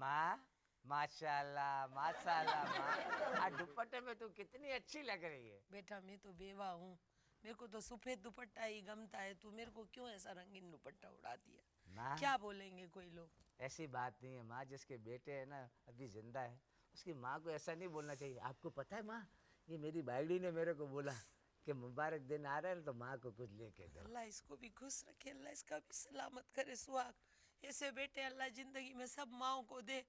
माँ, माशाल्लाह माशाल्लाह माँ, आज दुपट्टे में तू कितनी अच्छी लग रही है। बेटा मैं तो बेवा हूँ, मेरे को तो सफेद दुपट्टा ही गमता है, तू मेरे को क्यों ऐसा रंगीन दुपट्टा उड़ा दिया? माँ, क्या बोलेंगे कोई लोग? ऐसी बात नहीं है माँ, जिसके बेटे है ना अभी जिंदा है, उसकी माँ को ऐसा नहीं बोलना चाहिए। आपको पता है माँ, ये मेरी बाइडी ने मेरे को बोला कि मुबारक दिन आ रहा है तो माँ को कुछ लेके दो। अल्लाह इसको भी खुश रखे, अल्लाह इसका भी सलामत करे सुहाग। ऐसे बेटे अल्लाह जिंदगी में सब माओ को दे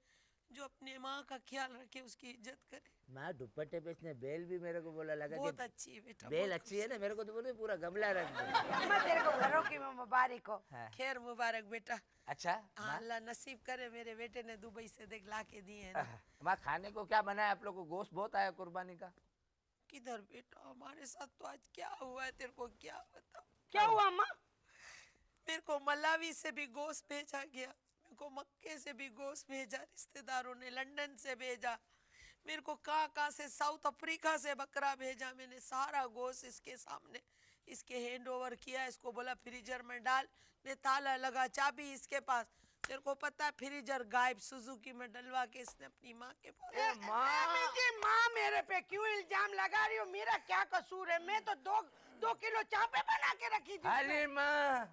जो अपने माँ का ख्याल रखे, उसकी इज्जत करे। माँ दुपट्टे पे इसने बेल भी मेरे को बोला लगा बहुत कि अच्छी है बेटा, बेल बहुत अच्छी है ना, मेरे को तो बोले पूरा गमला रख दो। अम्मा तेरे को घरों की मुबारक हो। हाँ। खैर मुबारक बेटा। अच्छा हाँ, माँ, अल्लाह नसीब करे, मेरे बेटे ने दुबई से देख ला के दिए हैं ना। माँ खाने को क्या बनाया आप लोग को? गोश्त बहुत आया कुर्बानी का। किधर बेटा, हमारे साथ तो आज क्या हुआ है तेरे को क्या बताऊं। क्या हुआ अम्मा? मेरे को मलावी से भी गोश्त भेजा गया, मेरे को मक्के से भी गोश्त भेजा, रिश्तेदारों ने लंदन से भेजा, मेरे को कहाँ से साउथ अफ्रीका से बकरा भेजा। मैंने सारा गोश्त इसके सामने इसके हैंड ओवर किया, इसको बोला फ्रीजर में डाल, ने ताला लगा, चाबी इसके पास। तेरे को पता है फ्रीजर गायब सुजुकी में डलवा के इसने अपनी माँ के पास। माँ मेरे पे क्यों इल्जाम लगा रही हो? मेरा क्या कसूर है? मैं तो दो किलो चापे बना के रखी थी। हलीमा,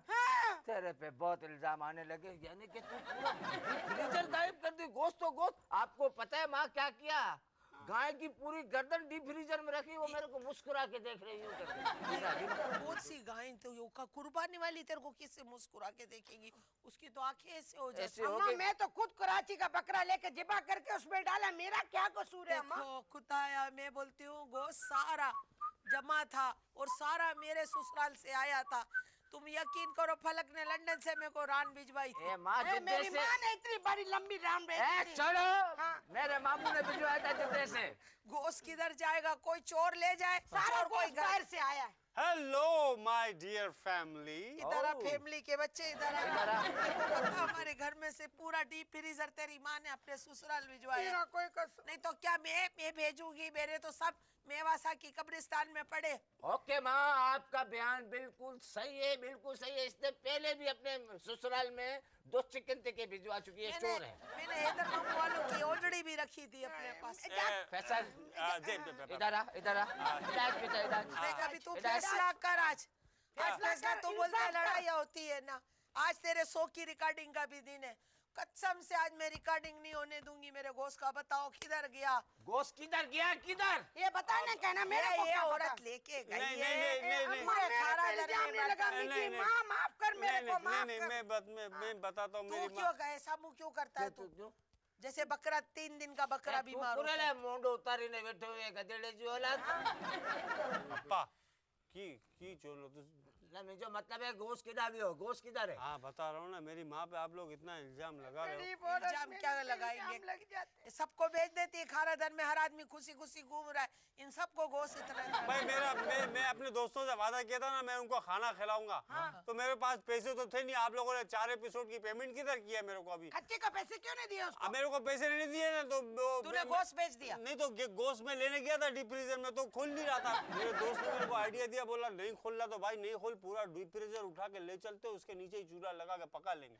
हाँ। तेरे पे बहुत इल्जाम आने लगे, यानी कि तू पूरा फ्रीजर गायब कर दी। गोश्त तो गोश्त, आपको पता है माँ क्या किया? गाय की पूरी गर्दन डीप फ्रीजर में रखी, वो मेरे को मुस्कुरा के देख रही हूँ। बहुत सी गायें तो यो का कुर्बानी वाली, तेरे को किससे मुस्कुरा के देखेंगी? उसकी तो आंखें ऐसे हो जाती। अम्मा मैं तो खुद कराची का बकरा लेके जिबा करके उसमें डाला, मेरा क्या कसूर है अम्मा? देखो खुदाया, मैं बोलती हूँ गोश्त सारा जमा था और सारा मेरे ससुराल से आया था। तुम यकीन करो, फलक ने लंदन से मेरे को रान भिजवाई थी। मेरी माँ ने इतनी बड़ी लंबी राम भेजी थी। चलो, हाँ। मेरे मामू ने भिजवाया था जिद्दे से। गोश्त किधर जाएगा? कोई चोर ले जाए? सारा चोर कोई गोश्त बाहर से आया है। Hello my dear family. इधर आ, फैमिली के बच्चे इधर आ। तेरे को पता हमारे घर में से पूरा डीप फ्रीजर तेरी माँ ने अपने ससुराल भिजवाया। मेरा कोई कसूर नहीं तो क्या मैं भेजूंगी? मेरे तो सब मेवासा की कब्रिस्तान में पड़े। ओके माँ, आपका बयान बिल्कुल सही है, बिल्कुल सही है। इसने पहले भी अपने ससुराल में 2 चिकन टिक्के भिजवा चुकी है, चोर है। मैंने हैदर मामू वालों की ओजड़ी भी रखी थी अपने पास। फैसल, इधर आ, इधर आ, इधर। देख अभी तू फैसला कर। आज फैसला तू बोलता है लड़ाई होती है ना। आज तेरे 100 की रिकॉर्डिंग का भी दिन है, कसम से आज मैं रिकॉर्डिंग नहीं होने दूंगी मेरे गोश्त का। बताओ किधर गया गोश्त? किधर गया? किधर? ये बताना कहना मेरे को ये क्या पता? औरत लेके गई नहीं, है। नहीं, नहीं, नहीं, अम्मा, पूरे मेरे खारा पे दर इल्जाम में नहीं लगा बता। मीठी, माँ माफ कर मेरे को, माफ नहीं, कर। मैं बताता हूँ तू मेरी क्यों कहे ऐसा मुंह क्यों करता है तू? जैसे बकरा 3 दिन का बकरा बीमार होता है। मोंडो उतारी ने बैठे हुए गधेड़े जी औलाद। अप्पा की चोलो तो। ना मुझे मतलब है गोश्त किधर भी हो, गोश्त किधर है? हाँ बता रहा हूँ ना, मेरी माँ पे आप लोग इतना इल्जाम लगा रहे हो। गरीब औरत इल्जाम में क्या इल्जाम लगाएंगे? लग जाते। सबको भेज देती है खारा दर में, हर आदमी खुशी खुशी घूम रहा है, इन सबको गोश्त इतना भाई मैं अपने दोस्तों से वादा किया था ना, मैं उनको खाना खिलाऊंगा। तो मेरे पास पैसे तो थे नहीं। आप लोगों ने 4 एपिसोड की पेमेंट किधर किया मेरे को? अभी खच्चे का पैसे क्यों नहीं दिए उसको? अब मेरे को पैसे नहीं दिए ना, तो तूने गोश्त भेज दिया। नहीं तो गोश्त में लेने गया था डीप फ्रीजर में, तो खोल नहीं रहा था। मेरे दोस्त ने मेरे को आइडिया दिया, बोला नहीं खोल रहा तो भाई नहीं खोल, पूरा डीप फ्रीजर उठा के ले चलते, उसके नीचे ही चूल्हा लगा के पका लेंगे।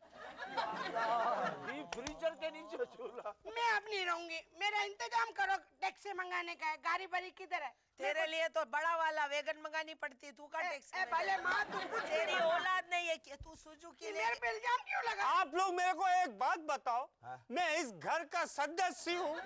डीप फ्रीजर के नीचे चूल्हा? मैं अब नहीं रहूंगी, मेरा इंतजाम करो। टैक्सी मंगाने का है, गाड़ी बड़ी किधर है? तेरे लिए तो बड़ा वाला वैगन मंगानी पड़ती है, तू का टैक्सी में भले माँ तू कुछ तेरी औलाद नहीं है कि तू सुजुकी मेरे पे इल्जाम क्यों लगा? आप लोग मेरे को एक बात बताओ, मैं इस घर का सदस्य हूँ,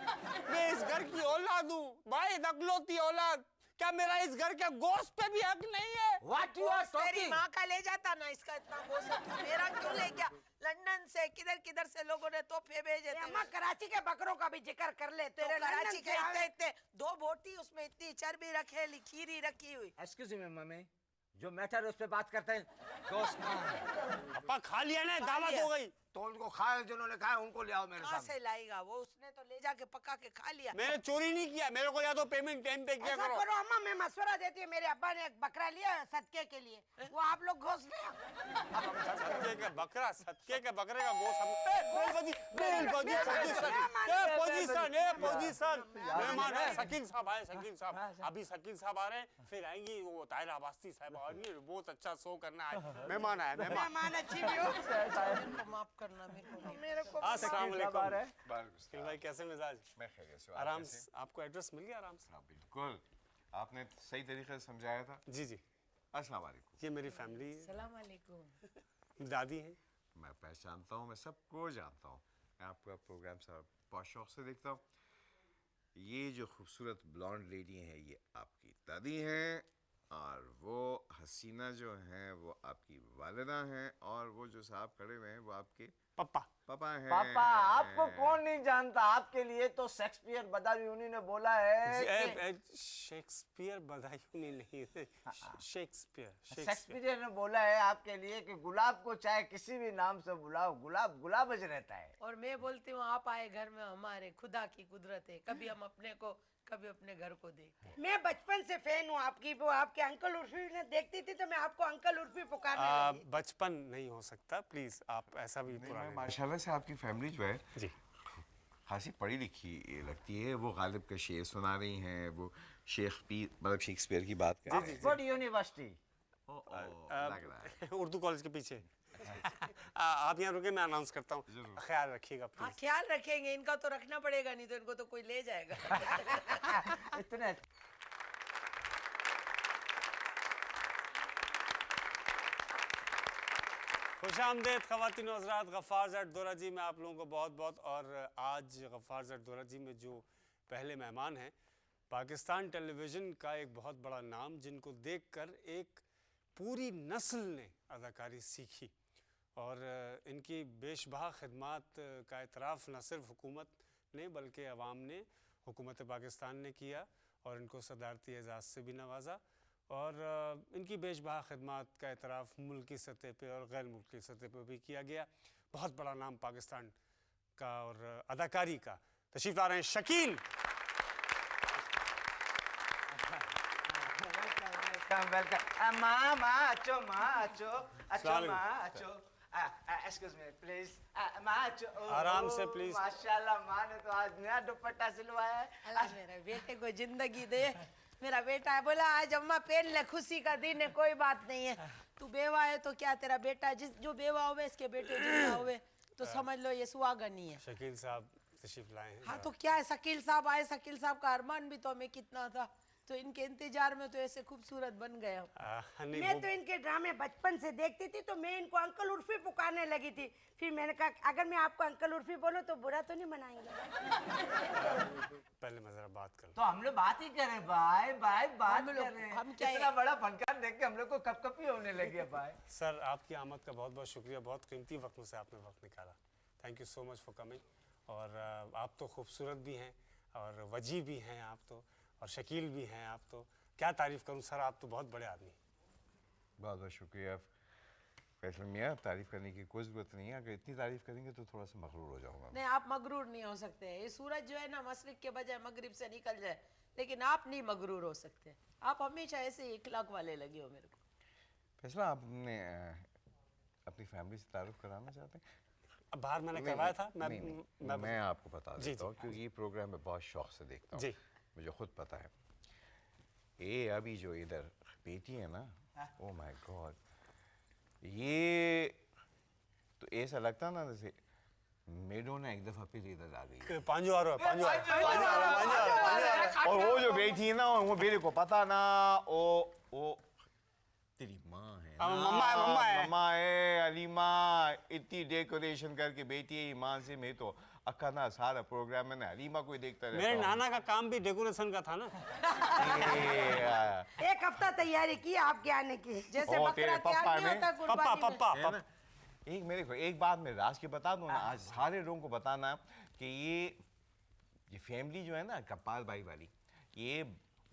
मैं इस घर की औलाद हूँ, भाई नकलोती औलाद। क्या मेरा इस घर के गोश्त पे भी हक नहीं है? What you are तेरी talking? माँ का ले जाता ना, इसका इतना गोश्त है, तू मेरा क्यों ले गया? लंदन से किधर किधर से लोगों ने तोहफे भेजे थे। अम्मा कराची के बकरों का भी जिक्र कर ले। तो तेरे कराची लंदन के से आए- इतने 2 बोटी, उसमें इतनी चर्बी रखे, खीरी रखी हुई। एक्सक्यूज मी मम्मी, जो मैटर उस पे बात करते हैं, गोश्त कहाँ है? अपा खा लिया ना, खा दावत लिया। हो गई। तो उनको खाए, जिन्होंने खाया उनको ले आओ मेरे कहाँ सामने। से लाएगा वो? उसने तो ले जाके पका के खा लिया। मैंने चोरी नहीं किया, मेरे को या तो पेमेंट टाइम पे किया ऐसा करो। करो अम्मा, मैं मशवरा देती हूँ, मेरे अब्बा ने एक बकरा लिया सदके के लिए, वो आप लोग गोश्त ले आओ। सच्चे के बकरा, सदके के बकरे का गोश्त हम पोजीशन मेहमान है। शकील साहब आए, शकील साहब अभी शकील साहब आ रहे हैं, फिर आएंगी वो ताहिरा अब्बासी साहब आएंगी, बहुत अच्छा शो करना है। मेहमान आए, मेहमान अच्छी भी हो। मेरे को माफ करना, मेरे को अस्सलाम वालेकुम। वालेकुम शकील भाई कैसे मिजाज? मैं खैरियत से हूँ। आराम आप कैसे से, आपको एड्रेस मिल गया आराम से? हैं? हाँ बिल्कुल, आपने सही तरीके से समझाया था। जी जी, अस्सलाम वालेकुम। ये मेरी फैमिली है, सलाम अलैकुम। दादी हैं। मैं पहचानता हूँ, मैं सबको जानता हूँ। मैं आपका प्रोग्राम सब बहुत शौक से देखता हूँ। ये जो खूबसूरत ब्लॉन्ड लेडी हैं ये आपकी दादी हैं, और वो हसीना जो हैं वो आपकी वालिदा हैं, और वो जो साहब खड़े हुए हैं वो आपके पप्पा। पापा हैं। पापा आपको कौन नहीं जानता, आपके लिए तो शेक्सपियर बदायूनी ने बोला है कि शेक्सपियर बदायूनी नहीं, शेक्सपियर शेक्सपियर ने बोला है आपके लिए कि गुलाब को चाहे किसी भी नाम से बुलाओ, गुलाब गुलाब ज रहता है। और मैं बोलती हूँ आप आए घर में हमारे, खुदा की कुदरत है, कभी हम अपने को कभी अपने घर को देखते हैं। मैं बचपन से फैन हूँ आपकी। वो आपके अंकल उर्फी ने देखती थी तो मैं आपको अंकल उर्फी पुकारने लगी। बचपन नहीं हो सकता, प्लीज आप ऐसा भी नहीं, पुराने मैं माशाल्लाह से आपकी फैमिली जो है जी। खासी पढ़ी लिखी लगती है। वो गालिब का शेर सुना रही हैं, वो शेक्सपियर की बात कर रहे हैं। Oxford university. लग रहा है। उर्दू कॉलेज के पीछे। आप यहाँ रुके, मैं अनाउंस करता हूँ, ख्याल रखिएगा हाँ प्लीज। ख्याल रखेंगे, इनका तो रखना पड़ेगा, नहीं तो इनको तो कोई ले जाएगा। इतने खुशामदेद ख़वातीन और हज़रात, गफ़ार ज़ैड दोरा जी में आप लोगों को बहुत बहुत। और आज गफ़ार ज़ैड दोरा जी में जो पहले मेहमान हैं, पाकिस्तान टेलीविज़न का एक बहुत बड़ा नाम, जिनको देखकर एक पूरी नस्ल ने अदाकारी सीखी, और इनकी बेशबहा खिदमात का एतराफ़ न सिर्फ हुकूमत ने बल्कि अवाम ने, हुकूमत पाकिस्तान ने किया, और इनको सदारती एजाज़ से भी नवाजा। और इनकी बेशबहा खिदमात का एतराफ़ मुल्की सतह पे और गैर मुल्की सतह पे भी किया गया। बहुत बड़ा नाम पाकिस्तान का और अदाकारी का। तशरीफ़ ला रहे हैं शकील। वेलकम माचो माचो अच्छा अस्सलाम macho excuse me please macho आराम से, please। माशाल्लाह माँ ने तो आज नया दुपट्टा सिलवाया है। अल्लाह मेरे बेटे को जिंदगी दे। मेरा बेटा है, बोला आज अम्मा पहन ले, खुशी का दिन है, कोई बात नहीं है। तू बेवा है तो क्या, तेरा बेटा जिस जो बेवा हुए इसके बेटे जितना हुए तो समझ लो ये सुहागन ही है। शकील साहब तशरीफ़ लाए हैं। हाँ तो क्या है, शकील साहब आए, शकील साहब का अरमान भी तो हमें कितना था, तो इनके इंतजार में तो ऐसे खूबसूरत बन गए हम। नहीं, मैं वो तो इनके ड्रामे बचपन से देखती थी तो मैं इनको अंकल उर्फी पुकारने लगी थी। फिर मैंने कहा अगर मैं आपको अंकल उर्फी बोलूं तो बुरा तो नहीं मनाएंगे। पहले मैं ज़रा बात कर लूँ। तो हम लोग बात ही कर रहे हैं भाई, भाई बात हम कर लोग- रहे हैं। हम क्या इतना बड़ा फनकार देख के हम लोग को कपकपी होने लगी है भाई। सर आपकी आमद का बहुत बहुत शुक्रिया, बहुत कीमती वक्त में से आपने वक्त निकाला। Thank you so much for coming. और आप तो खूबसूरत भी हैं और वजी भी हैं आप तो, और शकील भी हैं आप तो, क्या तारीफ़ करूं सर, आप तो बहुत बड़े आदमी। बहुत बहुत शुक्रिया फैसल मियाँ, तारीफ़ करने की कोई ज़रूरत नहीं है। अगर इतनी तारीफ़ करेंगे तो थोड़ा सा मगरूर हो जाऊँगा। नहीं आप मगरूर नहीं हो सकते। ये सूरज जो है ना मशरिक के बजाय मगरिब से निकल जाए, लेकिन आप नहीं मगरूर हो सकते। आप हमेशा ऐसे ही इखलाक वाले लगे हो मेरे को। फैसला आपने अपनी फैमिली से तारुफ कराना चाहते हैं? अब बाहर मैंने नहीं, करवाया था, मैं आपको बता जी, देता हूँ जी। क्योंकि ये प्रोग्राम मैं बहुत शौक से देखता हूँ। जी। मुझे खुद पता है। ये अभी जो इधर बेटी है ना, ओ माय गॉड, ये तो ऐसा लगता ना जैसे मेडो ना एक दफा फिर इधर आ गई। पांजो आ रहा है, पांजो आ रहा है। और वो जो बेटी है ना, वो मेरे को पता ना, वो तेरी माँ है ना, मम्मा है अलीमा। इतनी डेकोरेशन करके बेटी है ईमान से। मैं तो अक्का ना सारा प्रोग्राम में ना अलीमा को ही देखता रहता मेरे हूँ। नाना का काम भी डेकोरेशन का था ना। ये, एक हफ्ता तैयारी की आपके आने की। जैसे ओ, बकरा तेरे तैयार पप्पा नहीं ने- होता पप्पा कुर्बानी में। पप्पा है ना? एक मेरे को एक बात मैं राज के बता दूं ना, आज सारे लोगों को बताना कि ये फैमिली जो है ना कपाल भाई वाली, ये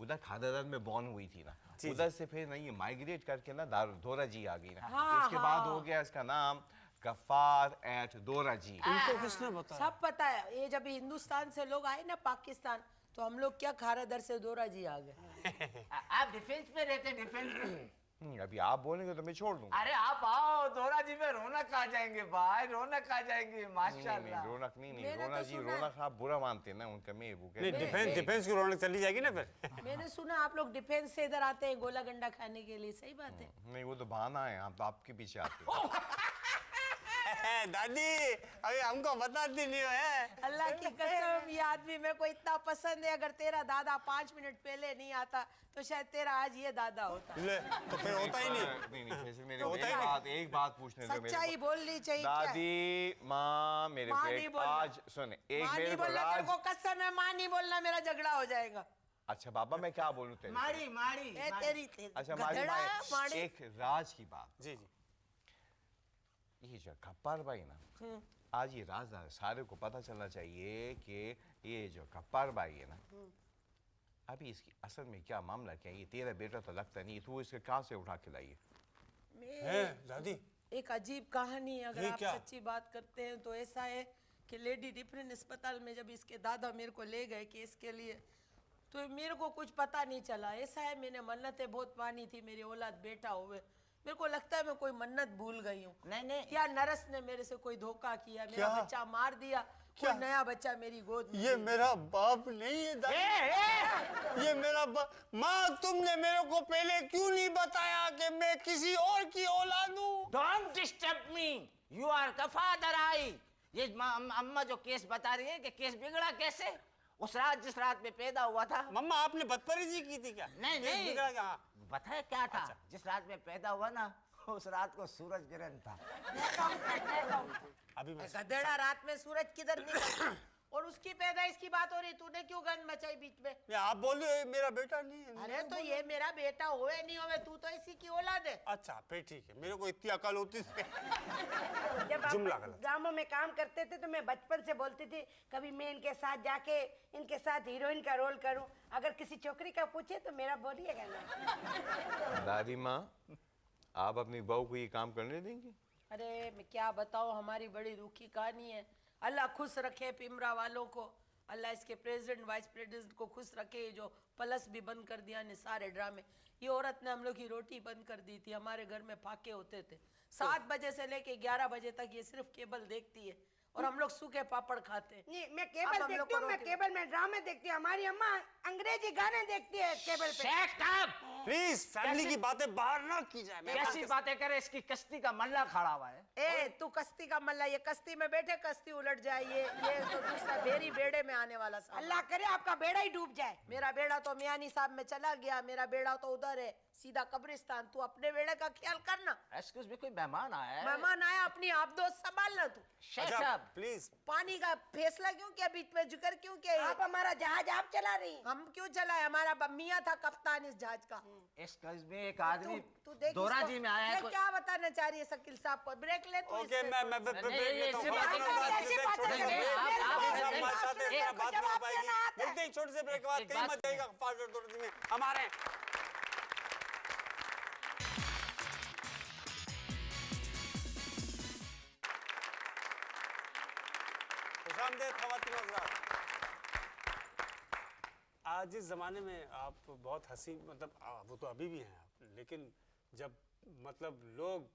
उधर खादादार में बॉर्न हुई थी ना, जी, उधर से फिर ना ये माइग्रेट करके ना दोरा जी आ गई ना। हाँ, उसके बाद हो गया इसका नाम गफ्फार एट दोरा जी। इनको किसने बताया? सब पता है। ये जब हिंदुस्तान से लोग आए ना पाकिस्तान, तो हम लोग क्या खारादर से दोरा जी आ गए। आप डिफेंस में रहते, डिफेंस में अभी आप बोलेंगे तो मैं छोड़ दूंगा। अरे आप आओ दोरा जी में रौनक आ जाएंगे भाई, रौनक आ जाएंगे नहीं, माशाल्लाह। रौनक नहीं, मैंने रौनक तो जी, सुना है। रौनक आप बुरा मानते हैं ना उनका, मैं वो नहीं, कहता डिफेंस की रौनक चली जाएगी ना फिर। मैंने सुना आप लोग डिफेंस से इधर आते हैं गोला गंडा खाने के लिए, सही बात है? नहीं, वो तो बहाना है, हम तो आपके पीछे आते हैं। दादी अभी हमको बताती नहीं है। अल्लाह की कसम ये आदमी मेरे को इतना पसंद है, अगर तेरा दादा 5 मिनट पहले नहीं आता तो शायद तेरा आज ये दादा होता। ले तो फिर होता ही नहीं। नहीं नहीं, फैसल मेरे तो को होता ही एक बात पूछने दो मेरे सच्चाई को। बोलनी चाहिए क्या? दादी माँ मेरे माँ को नहीं एक बोलना। आज सुने, एक माँ मेरे नहीं को बोलना, तेरे राज। को कसम है माँ नहीं बोलना, मेरा झगड़ा हो जाएगा। अच्छा बाबा मैं क्या बोलूं तेरे को? माड़ी माड़ी ए तेरी अच्छा मारी गधेड़ा, मारी, माड़ी। एक राज की बात। जी जी। ये जो गप्पार भाई ना, आज ये राज ना सारे को पता चलना चाहिए कि ये जो गप्पार भाई है ना, अभी इसकी असल में क्या मामला क्या है? ये तेरा बेटा तो लगता नहीं, तू इसके कहाँ से उठा के लाई है? है दादी। एक अजीब कहानी है, अगर ये आप क्या? सच्ची बात करते हैं तो ऐसा है कि लेडी डिफरेंट अस्पताल में जब इसके दादा मेरे को ले गए केस के लिए तो मेरे को कुछ पता नहीं चला। ऐसा है मैंने मन्नतें बहुत मानी थी मेरी औलाद बेटा हुए, मेरे को लगता है मैं कोई मन्नत भूल गई हूँ। नहीं या नरस ने मेरे से कोई धोखा किया, मेरा क्या? बच्चा मार दिया, क्या? कोई नया बच्चा मेरी गोद में ये दे मेरा बाप नहीं है दादी। ये मेरा बाप। माँ तुमने मेरे को पहले क्यों नहीं बताया कि मैं किसी और की औलाद हूँ? Don't disturb me, you are the father. आई ये अम्मा जो केस बता रही है कि केस बिगड़ा कैसे, उस रात जिस रात में पैदा हुआ था। मम्मा आपने बदतमीजी की थी क्या? नहीं ये नहीं, बिगड़ा क्या? बताया क्या था? जिस रात में पैदा हुआ ना, उस रात को सूरज ग्रहण था। अभी मैं गधेड़ा, रात में सूरज किधर निकला? और उसकी पैदाइश की बात हो रही, तूने क्यों गंद मचाई बीच में? ये आप बोल रहे हो मेरा बेटा नहीं है। अरे तो ये मेरा बेटा होए नहीं होवे, तू तो इसी की औलाद है। अच्छा फिर ठीक है, मेरे को इतनी अकल होती थी। जब जुमला आप गलत। ड्रामों में काम करते थे तो मैं बचपन से बोलती थी कभी मैं इनके साथ जाके इनके साथ हीरोइन का रोल करूं। अगर किसी छोकरी का पूछे तो मेरा बोलिएगा ना। दादी माँ आप अपनी बहू को ये काम करने देंगे? अरे मैं क्या बताऊं, हमारी बड़ी रूखी कहानी है। अल्लाह खुश रखे पिमरा वालों को, अल्लाह इसके प्रेसिडेंट वाइस प्रेसिडेंट को खुश रखे। जो प्लस भी बंद कर दिया ने सारे ड्रामे। ये औरत ने हम लोग की रोटी बंद कर दी थी, हमारे घर में फाके होते थे। 7 बजे से लेके 11 बजे तक ये सिर्फ केबल देखती है और हम लोग सूखे पापड़ खाते हैं। नहीं मैं अब केबल हम लोग देखती को हूँ, मैं रोटी- केबल में ड्रामे देखती हूँ। हमारी अम्मा अंग्रेजी गाने देखती है केबल पे। Shut up! प्लीज फैमिली की बातें बाहर ना की जाए। मैं कैसी बातें करे, इसकी कश्ती का मल्ला खड़ा हुआ है। ए तू कश्ती का मल्ला, ये कश्ती में बैठे कश्ती उलट जाए, ये तो दूसरा बेरी बेड़े में आने वाला सामान। अल्लाह करे आपका बेड़ा ही डूब जाए। मेरा बेड़ा तो मियानी साहब में चला गया, मेरा बेड़ा तो उधर है सीधा कब्रिस्तान। तू अपने बेड़े का ख्याल करना। एक्सक्यूज मी, कोई मेहमान आया है? मेहमान आया, अपनी आप दोस्त संभालना तू। शट अच्छा अप! प्लीज पानी का फैसला क्यों किया बीच में, जिक्र क्यों किया ये? आप हमारा जहाज आप चला रही हैं। हम क्यों चलाए, हमारा मियाँ था कप्तान इस जहाज का। एक्सक्यूज मी, एक आदमी तू देख दोरा इसको। जी में आया है। ये कोई- क्या बताना चाह रही है शकील साहब को? ब्रेक ले तू ओके इससे। मैं नहीं, ब्रेक ये लेता हूँ। ऐसी बाद बात में नहीं, बात ऐसी करते हैं, बात छोटे नहीं, से नहीं, ब्रेक। आप- प्लीज, आप- हमारे साथ आप- इस तरह आप- बात नहीं हो जवाब पाएगी। देना आता है। मिलते हैं एक छोटे से ब्रेक के बाद, एक कहीं बात- मत जाइएगा। फास्ट फूड में हमारे खुशामदीद ख़वातीन और हज़रात। आज इस ज़माने में आप बहुत हंसी, मतलब वो तो अभी भी हैं आप, लेकिन जब मतलब लोग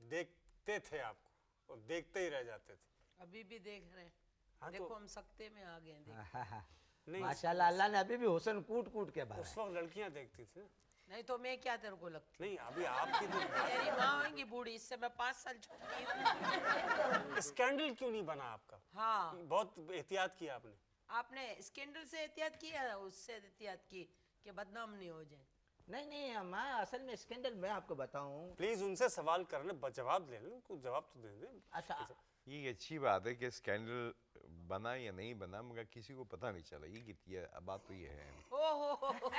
देखते थे आपको और देखते ही रह जाते थे। अभी भी देख रहे हैं। हाँ, देखो तो- हम सकते में आ गए हैं, देखो। नहीं माशाल्लाह, अल्लाह ने अभी भी हुसन कूट कूट के भरा उस है। वक्त लड़कियां देखती थी ना। नहीं तो मैं क्या तेरे को लगती? नहीं अभी आपकी तो मेरी माँ होंगी बूढ़ी, इससे मैं 5 साल छोटी हूँ। स्कैंडल क्यों नहीं बना आपका? हाँ, बहुत एहतियात किया आपने। आपने स्कैंडल से एहतियात किया, उससे एहतियात की कि बदनाम नहीं हो जाए। नहीं नहीं अम्मा, असल में स्कैंडल मैं आपको बताऊं। प्लीज उनसे सवाल करने जवाब ले लें, कुछ जवाब तो दे दें। अच्छा ये अच्छी बात है कि स्कैंडल बना या नहीं बना, मगर किसी को पता नहीं चला। ये कितनी है, अब बात तो ये है। ओहो,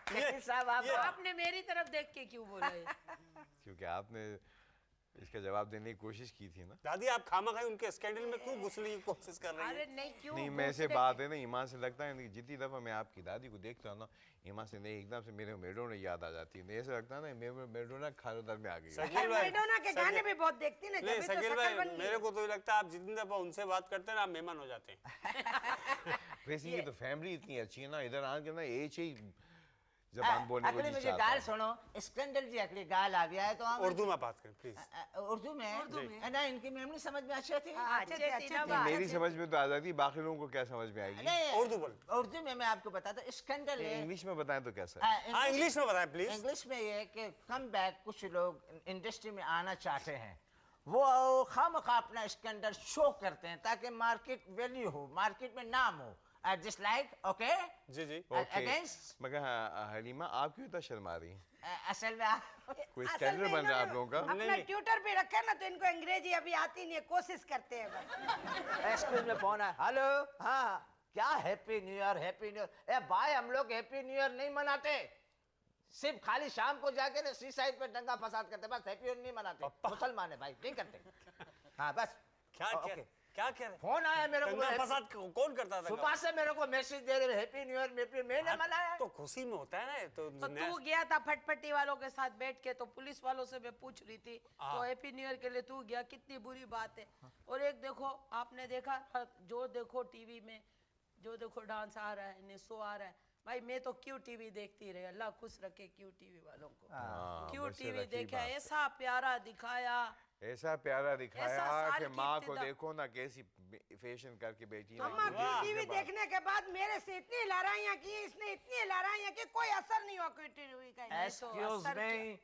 शकील साहब, आप आपने मेरी तरफ देख के क्यों बोला ये? क्योंकि आपने इसका जवाब देने की कोशिश की थी ना। दादी आप खामखाई उनके स्कैंडल में क्यों घुसने की कोशिश कर रही अरे हैं? नहीं, क्यों नहीं मैं से घुसने- बात है ना, ईमान से लगता है कि जितनी दफ़ा मैं आपकी दादी को देखता हूँ ना, ईमान से नहीं एकदम से मेरे मेडोना याद आ जाती है। ऐसा लगता है ना मेरे मेडोना खारोदर में आ गई है। शकील भाई, मैडोना के गाने भी बहुत देखती ना, नहीं जब तो शकील शक्ल भाई, बन गई। मेरे को तो ये लगता है आप जितनी दफा उनसे बात करते हैं ना, आप मेहमान हो जाते हैं। वैसे ये तो फैमिली इतनी अच्छी है ना, इधर आके ना एज ही जबान बोलने को अकली जी मुझे चाहता गाल हूँ। सुनो, स्कैंडल जी अकली गाल आ गया है तो हम उर्दू में बात करें प्लीज। उर्दू में ना, इनकी मेमोरी समझ में अच्छी थी। अच्छे थे, अच्छे थे। मेरी समझ में तो आ जाती, बाकी लोगों को क्या समझ में आएगी? नहीं, उर्दू बोलो। उर्दू में मैं आपको बताता हूँ, स्कैंडल है। इंग्लिश में बताएं तो कैसा है? हाँ इंग्लिश में बताएं प्लीज। इंग्लिश में ये है कि कम बैक कुछ लोग इंडस्ट्री में आना चाहते हैं, वो खामखा अपना स्कैंडल शो करते हैं ताकि मार्केट वैल्यू हो, मार्केट में नाम हो। जस्ट लाइक ओके जी जी। ओके, अगेंस्ट मगर हलीमा आप क्यों इतना शर्मा रही हैं? असल में कोई असल स्कैंडल में बन रहा है आप इन्होंने लोगों का? अपना ट्यूटर पे रखा है ना, तो इनको अंग्रेजी अभी आती नहीं है, कोशिश करते हैं बस। स्कूल में फोन है, हेलो, हाँ क्या happy new year, happy new year. ए भाई हम लोग हैप्पी न्यू ईयर नहीं मनाते, सिर्फ खाली शाम को जाके ना सी साइड पे दंगा फसाद करते, बस हैप्पी न्यू ईयर नहीं मनाते। मुसलमान है भाई, नहीं करते। हाँ बस क्या ओके। क्या कह रहे? फोन आया मेरे को, दंगा फसाद कौन करता था? सुबह से मेरे को मैसेज दे रहे हैप्पी न्यू ईयर, मैंने मनाया। तो खुशी में होता है ना ये तो तो तू गया था फटफटी वालों के साथ बैठ के, तो पुलिस वालों से मैं पूछ रही थी, तो हैप्पी न्यू ईयर के लिए तू गया, कितनी बुरी बात है। और एक देखो, आपने देखा, जो देखो टीवी में, जो देखो डांस आ रहा है, शो आ रहा है, भाई मैं तो क्यों टीवी देखती रही, अल्लाह खुश रखे क्यों टीवी वालों को। क्यों बस टीवी रखी देखा, बात। ऐसा प्यारा दिखाया। ऐसा प्यारा दिखाया साल कि की माँ को इब्तिदा। देखो ना कैसी फैशन करके बैठी है। अम्मा की टीवी देखने के बाद मेरे से इतनी लड़ाइयाँ की, इसने इतनी लड़ाइयाँ की, कोई असर नहीं हुआ कोई टीवी का। एक्सक्यूज असर मी,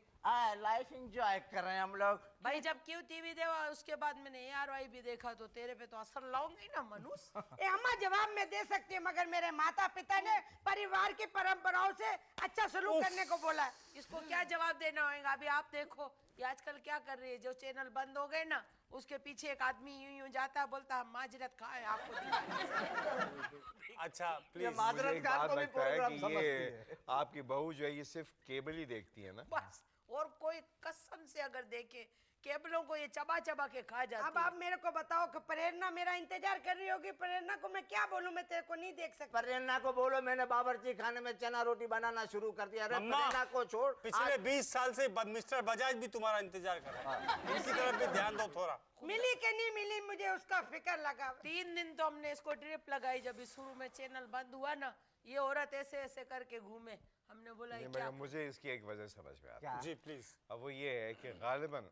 लाइफ एंजॉय कर रहे हैं हम लोग। भाई जब क्यों टीवी देवा, उसके बाद मैंने ARY भी देखा, तो तेरे पे तो असर लाऊंगी ना मनुष्य। ए अम्मा जवाब मैं दे सकती हूँ, मगर मेरे माता पिता ने परिवार की परंपराओं से अच्छा सलूक करने को बोला है। इसको क्या जवाब देना होगा? अभी आप देखो ये आजकल क्या कर रही है, जो चैनल बंद हो गए ना, उसके पीछे एक आदमी यूं यूं जाता है, बोलता है माजरत खाए आपको दिखाने। अच्छा ये प्लीज। मुझे माजरत एक खान बात को भी लगता है प्रोग्राम कि समझती ये है। आपकी बहू जो है ये सिर्फ केबल ही देखती है ना? बस, और कोई कसम से अगर देखे, केबलों को ये चबा चबा के खा जाती अब है। आप मेरे को बताओ कि प्रेरणा मेरा इंतजार कर रही होगी, प्रेरणा को मैं क्या बोलूं, मैं तेरे को नहीं देख सकती। प्रेरणा को बोलो मैंने बावर्ची खाने में चना रोटी बनाना शुरू कर दिया। अरे मम्मा, प्रेरणा को छोड़, पिछले 20 साल से मिस्टर बजाज भी तुम्हारा इंतजार कर रहा है, इनकी तरफ भी ध्यान दो थोड़ा। मिली कि नहीं मिली, मुझे उसका फिक्र लगा। 3 दिन तो हमने इसको ड्रिप लगाई, जब इस शुरू में चैनल बंद हुआ ना, ये औरत ऐसे ऐसे करके घूमे, हमने बोला ये नहीं, क्या मगर मुझे इसकी एक वजह समझ में आती है। जी प्लीज। अब वो ये है कि गालिबन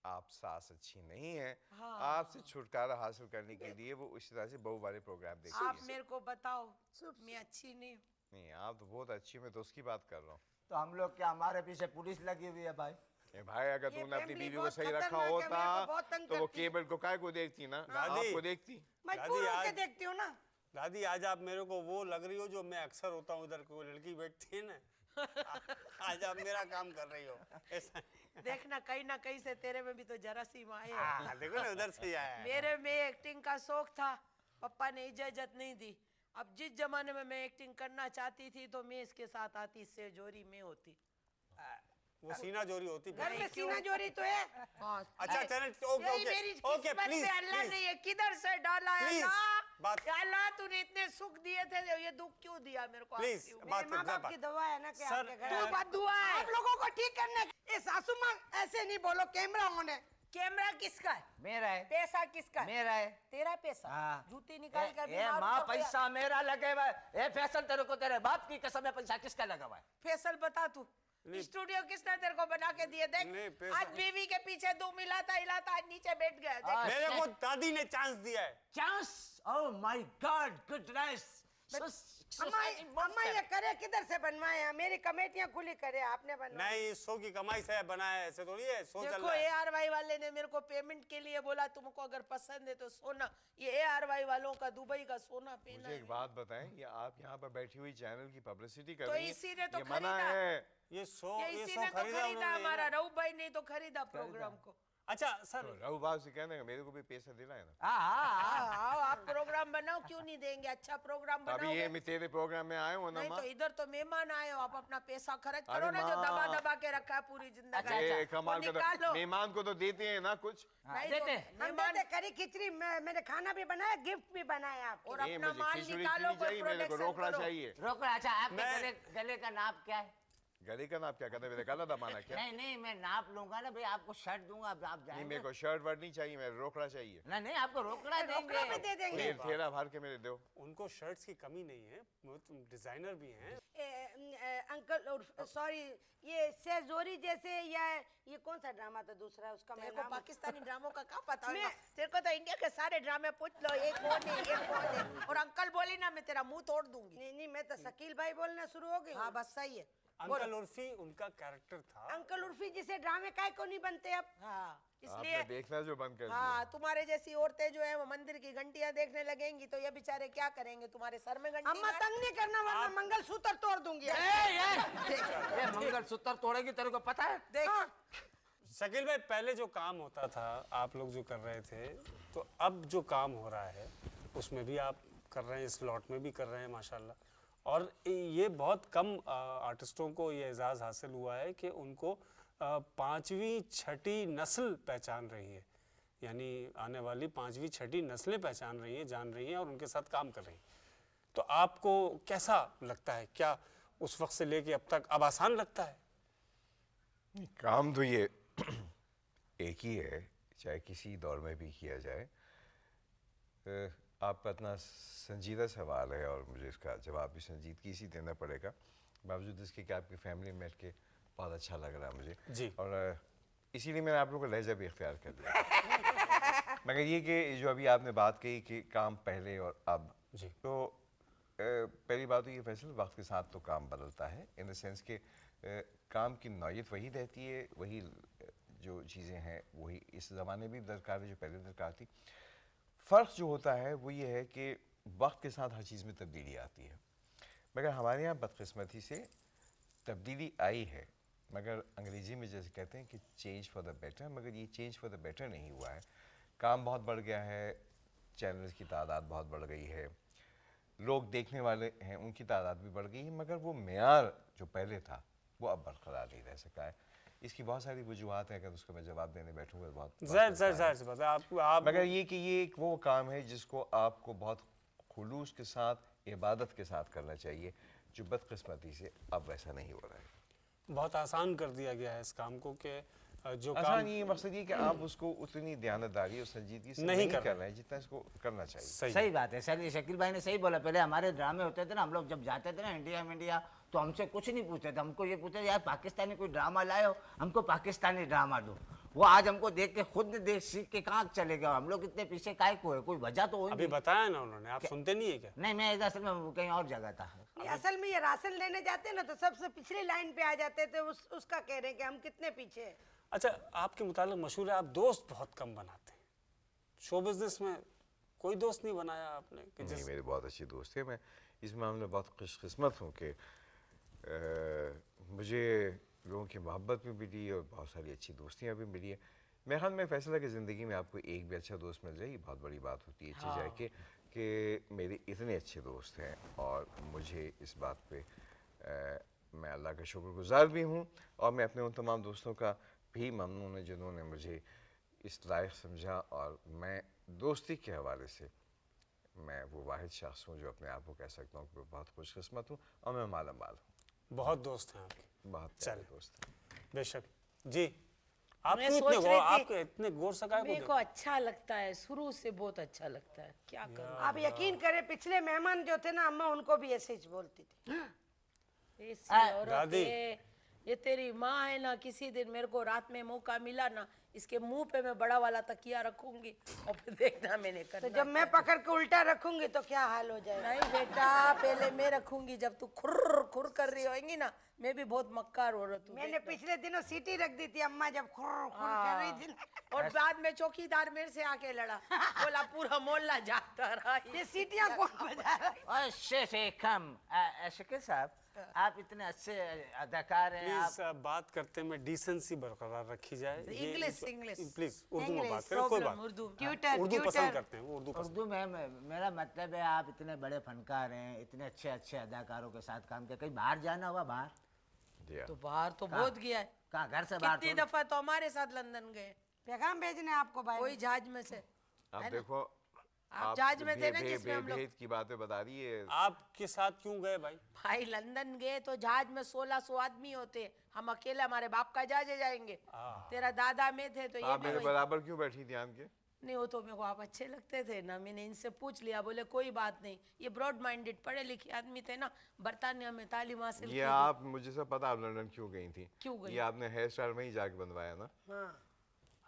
आप सास अच्छी नहीं है, हाँ। आपसे छुटकारा हासिल करने के लिए वो इसी तरह से बहू वाले प्रोग्राम देखती आप है। मेरे को बताओ, मैं अच्छी नहीं हूँ? नहीं आप तो बहुत अच्छी हो, मैं तो उसकी बात कर रहा हूँ। तो हम लोग क्या, हमारे पीछे पुलिस लगी हुई है भाई। ए भाई अगर ये तूने अपनी फैमिली बीवी को बहुत सही रखा खतरनाक है, मेरे को बहुत होता तंग तो वो करती है। केबल को काय को देखती ना, दादी। आपको देखती। मजबूर दादी, होके आज- देखती हूँ ना। दादी आज आप मेरे को वो लग रही हो जो मैं अक्सर होता हूँ, उधर कोई लड़की बैठती है ना, आज आप मेरा काम कर रही हो ऐसा। देखना कहीं ना कहीं से तेरे में भी तो जरासीम आए हैं। हाँ, देखो ना उधर से ही आया है। मेरे में एक्टिंग का शौक था, पापा ने इजाजत नहीं दी। अब जिस जमाने में मैं एक्टिंग करना चाहती थी, तो मैं इसके साथ आती, इससे जोरी में होती। वो सीना जोरी होती घर में है। सीना जोरी तो है। हाँ, अच्छा चैनल ओके यही ओके मेरी ओके किस्मत प्लीज में अल्लाह ने ये किधर से डाला है? Please, अल्लाह, बात- या अल्लाह तूने इतने सुख दिए थे, ये दुख क्यों दिया मेरे को? प्लीज आखिरी में? बात मेरे माँ बाप की दवा है ना कि सर, आपके घर तू आए। बददुआ है। आप लोगों को ठीक करने, ये सासू माँ ऐसे नहीं बोलो, कैमरा ऑन है। कैमरा किसका है? मेरा है, पैसा किसका है? मेरा है। तेरा पैसा? हाँ। जूती निकाल कर ए मारो माँ तो कोई- पैसा मेरा लगे हुआ है। ए फैसल तेरे को तेरे बाप की कसम है, पैसा किसका लगा हुआ है? फैसल बता तू, स्टूडियो किसने तेरे को बना के दिए? देख, नहीं, पैसा- आज बीवी के पीछे दो मिलाता हिलाता, आज नीचे बैठ गया। देख, मेरे को दादी ने चांस दिया है। Chance, oh my God, goodness. अम्मा ये करे किधर से बनवाए हैं? मेरी कमेटियाँ खुली करे, आपने बनवाए। नहीं, सो की कमाई से बनाया है, ऐसे थोड़ी है, सो चल देखो रहा है। ARY वाले ने मेरे को पेमेंट के लिए बोला, तुमको अगर पसंद है तो सोना, ये ARY वालों का दुबई का सोना पहना मुझे एक है। बात बताएं, ये आप यहाँ पर बैठी हुई चैनल की पब्लिसिटी कर तो रही हैं, इसी ने तो ये मना खरीदा। है। ये सो इसी ने तो खरीदा खरीदा, उन्होंने हमारा ना। रऊ भाई ने तो खरीदा प्रोग्राम को। अच्छा सर, तो रहू बाब से कहने का मेरे को भी पैसा दिलाए ना। आओ आप प्रोग्राम बनाओ, क्यों नहीं देंगे? अच्छा प्रोग्राम अभी बनाओ। ये मैं तेरे प्रोग्राम में आया हूँ ना नहीं माँ। तो इधर तो मेहमान आए हो, आप अपना पैसा खर्च अरे करो ना, जो माँ। दबा दबा के रखा है पूरी जिंदगी। अच्छा, ये कमाल वो का निकालो। तो मेहमान को तो देते हैं ना कुछ। नहीं देते। तो हम मेहमान, देते करी खिचड़ी, मैंने खाना भी बनाया, गिफ्ट भी बनाया आपको। और नहीं, अपना मुझे माल खिचड़ी निकालो, नहीं कोई चाहिए, मेरे को प्रोडक्शन रोकड़ा करो। चाहिए। रोको। अच्छा आपके मैं- गले का नाप क्या है? गले का नाप क्या कहते हैं, मेरे गला दबाना क्या? नहीं नहीं, मैं नाप लूंगा ना भाई, आपको शर्ट दूंगा, आप नहीं जाएंगे। मेरे को शर्ट वर्ट नहीं चाहिए, मेरे रोकड़ा चाहिए। नहीं नहीं, आपको रोकड़ा रोकड़ा भी देंगे। दे देंगे। थेला भर के मेरे दो। उनको शर्ट्स की कमी नहीं है, वो डिजाइनर भी हैं। अंकल सॉरी, ये सेजोरी जैसे या ये कौन सा ड्रामा था दूसरा, उसका मैं तेरे को नाम पाकिस्तानी ड्रामों का क्या पता है? मैं- तेरे को तो इंडिया के सारे ड्रामे पूछ लो, ये कौन है ये कौन है, और अंकल बोली ना मैं तेरा मुंह तोड़ दूंगी। नहीं नहीं, मैं तो शकील भाई बोलना शुरू हो गई। हाँ बस सही है। अंकल उर्फी उनका कैरेक्टर था। अंकल उर्फी जैसे ड्रामे काय को नहीं बनते अब। हाँ आपने इसलिए देखना जो बंद कर दिया। हाँ तुम्हारे जैसी औरतें जो है वो मंदिर की घंटियां देखने लगेंगी तो ये बेचारे क्या करेंगे, तुम्हारे सर में घंटी अम्मा ना- तंग नहीं करना वरना मंगलसूत्र तोड़ दूंगी। ये मंगलसूत्र तोड़ेगी, तेरे को पता है? देख शकील भाई, पहले जो काम होता था आप लोग जो कर रहे थे, तो अब जो काम हो रहा है उसमें भी आप कर रहे हैं, इस लॉट में भी कर रहे हैं माशाल्लाह। और ये बहुत कम आर्टिस्टों को ये एजाज़ हासिल हुआ है कि उनको पांचवी छठी नस्ल पहचान रही है, यानी आने वाली पांचवी छठी नस्लें पहचान रही हैं, जान रही हैं और उनके साथ काम कर रही हैं। तो आपको कैसा लगता है? क्या उस वक्त से लेके अब तक अब आसान लगता है? काम तो ये एक ही है, चाहे किसी दौर में भी किया जाए। आपका इतना संजीदा सवाल है और मुझे इसका जवाब भी संजीदगी से देना पड़ेगा, बावजूद इसके कि आपकी फैमिली में बैठ के बहुत अच्छा लग रहा है मुझे जी। और इसीलिए मैंने आप लोगों का लहजा भी इख्तियार कर लिया। मगर ये कि जो अभी आपने बात कही कि काम पहले और अब, जी। तो पहली बात तो ये फैसल वक्त के साथ तो काम बदलता है, इन द सेंस कि काम की नौयत वही रहती है, वही जो चीज़ें हैं वही इस ज़माने में भी दरकार है जो पहले दरकार थी। फ़र्क जो होता है वो ये है कि वक्त के साथ हर चीज़ में तब्दीली आती है, मगर हमारे यहाँ बदकिस्मती से तब्दीली आई है, मगर अंग्रेज़ी में जैसे कहते हैं कि चेंज फॉर द बेटर, मगर ये चेंज फॉर द बेटर नहीं हुआ है। काम बहुत बढ़ गया है, चैनल्स की तादाद बहुत बढ़ गई है, लोग देखने वाले हैं उनकी तादाद भी बढ़ गई है, मगर वो मेयार जो पहले था वो अब बरकरार नहीं रह सका है। इसकी बहुत सारी वजूहत है, अगर उसको मैं जवाब देने बैठूंगा तो बहुत जाहिर सी बात है। आप मगर ये कि ये एक वो काम है जिसको आपको बहुत खुलूस के साथ, इबादत के साथ करना चाहिए, जो बदकिस्मती से अब वैसा नहीं हो रहा है। बहुत आसान कर दिया गया है इस काम को कि जो आसान काम ये मकसद ये कि आप उसको उतनी दयानतदारी और संजीदगी से नहीं नहीं कर कर रहे हैं जितना इसको करना चाहिए। सही सही बात है सर, ये शकील भाई ने सही बोला। पहले हमारे ड्रामे होते थे ना, हम लोग जब जाते थे ना इंडिया तो हमसे कुछ नहीं पूछते थे, हमको ये पूछते थे यार पाकिस्तानी कोई ड्रामा लाए हो, हमको पाकिस्तानी ड्रामा दो। वो आज हमको देख के खुद देख सीख के कहाँ चले गए, हम लोग इतने पीछे काहे को है, कोई वजह तो अभी होगी। बताया ना उन्होंने, आप सुनते नहीं है क्या? नहीं, मैं इधर असल में कहीं और जगह था। नहीं, असल में ये राशन लेने जाते ना तो सबसे पिछली लाइन पे आ जाते थे, उसका कह रहे हैं कि हम कितने पीछे हैं। अच्छा, आपके मुतालिक मशहूर है आप दोस्त बहुत कम बनाते हैं। शो बिजनेस में कोई दोस्त नहीं बनाया आपने कि नहीं, जिस मेरे बहुत अच्छे दोस्त थे। मैं इस मामले में बहुत खुशकिस्मत हूँ कि मुझे लोगों की मोहब्बत भी मिली और बहुत सारी अच्छी दोस्तियाँ भी मिली है। मेरे ख्याल में फ़ैसला कि ज़िंदगी में आपको एक भी अच्छा दोस्त मिल जाए ये बहुत बड़ी बात होती है। चीज़ है कि मेरे इतने अच्छे दोस्त हैं और मुझे इस बात पे मैं अल्लाह का शुक्रगुज़ार भी हूँ और मैं अपने उन तमाम दोस्तों का भी ममनून है जिन्होंने मुझे इस लायक समझा, और मैं दोस्ती के हवाले से मैं वो वाहिद शख्स हूँ जो अपने आप को कह सकता हूँ कि बहुत खुशकिस्मत हूँ और मैं माला माल हूँ। बहुत दोस्त हैं आपके? बहुत प्यारे चलिए। दोस्त हैं। बेशक जी। आप मैं क्यों सोच इतने रही गौर, थी- आपके इतने गौर सकाए मेरे को को अच्छा लगता है, शुरू से बहुत अच्छा लगता है, क्या करूं। आप यकीन करें पिछले मेहमान जो थे ना, अम्मा उनको भी ऐसे ही बोलती थी। ऐसी औरत दादी। है, ये तेरी माँ है ना, किसी दिन मेरे को रात में मौका मिला ना, इसके मुंह पे मैं बड़ा वाला तकिया रखूंगी और फिर देखना मैंने तो करना। जब मैं पकड़ के उल्टा रखूंगी तो क्या हाल हो जाएगा। नहीं बेटा, पहले मैं रखूंगी, जब तू खुर खुर कर रही होगी ना, मैं भी बहुत मक्कार हो रही हूँ। मैंने पिछले दिनों सीटी रख दी थी अम्मा जब खुर खुर कर रही थी ना। और बाद में चौकीदार मेरे से आके लड़ा, बोला पूरा मोहल्ला जागता रहा। ये सीटियां कौन बजा रहा है? और से कम शकील साहब, आप इतने अच्छे अदाकार हैं। आप प्लीज बात करते में डिसेंसी बरकरार रखी जाए। English, English. प्लीज उर्दू में इंग्लिश, बात करें, कोई बात प्रॉब्लम उर्दू में। ट्यूटर उर्दू पसंद ट्यूटर करते हैं, वो उर्दू पसंद। उर्दू में मेरा मतलब है आप इतने बड़े फनकार हैं, इतने अच्छे अच्छे अदाकारों के साथ काम किया, कहीं बाहर जाना हुआ बाहर? जी हाँ। तो बाहर तो बहुत गया है, कहाँ, घर से बाहर? कितनी थोड़ी? दफा तो हमारे साथ लंदन गए, पैगाम भेजने आपको भाई। कोई जहाज में से। आप देखो, आप जहाज में थे ना जिसमें हम लोग। भेद की बातें बता रही है। आपके साथ क्यों गए भाई? भाई लंदन गए तो जहाज में 1600 आदमी होते, हम अकेले, हमारे बाप का जहाज जाएंगे। तेरा दादा में थे तो ये आप भी मेरे वही। बराबर क्यों बैठी ध्यान के? नहीं, वो तो मेरे को आप अच्छे लगते थे ना, मैंने इनसे पूछ लिया, बोले कोई बात नहीं, ये ब्रॉड माइंडेड पढ़े लिखे आदमी थे ना, बरतानिया में तालीम हासिल ये की थी। आप मुझे सब पता आप लंदन क्यों गई थी? क्यों गई? ये आपने हेयर स्टाइल में ही जाके बनवाया ना? हाँ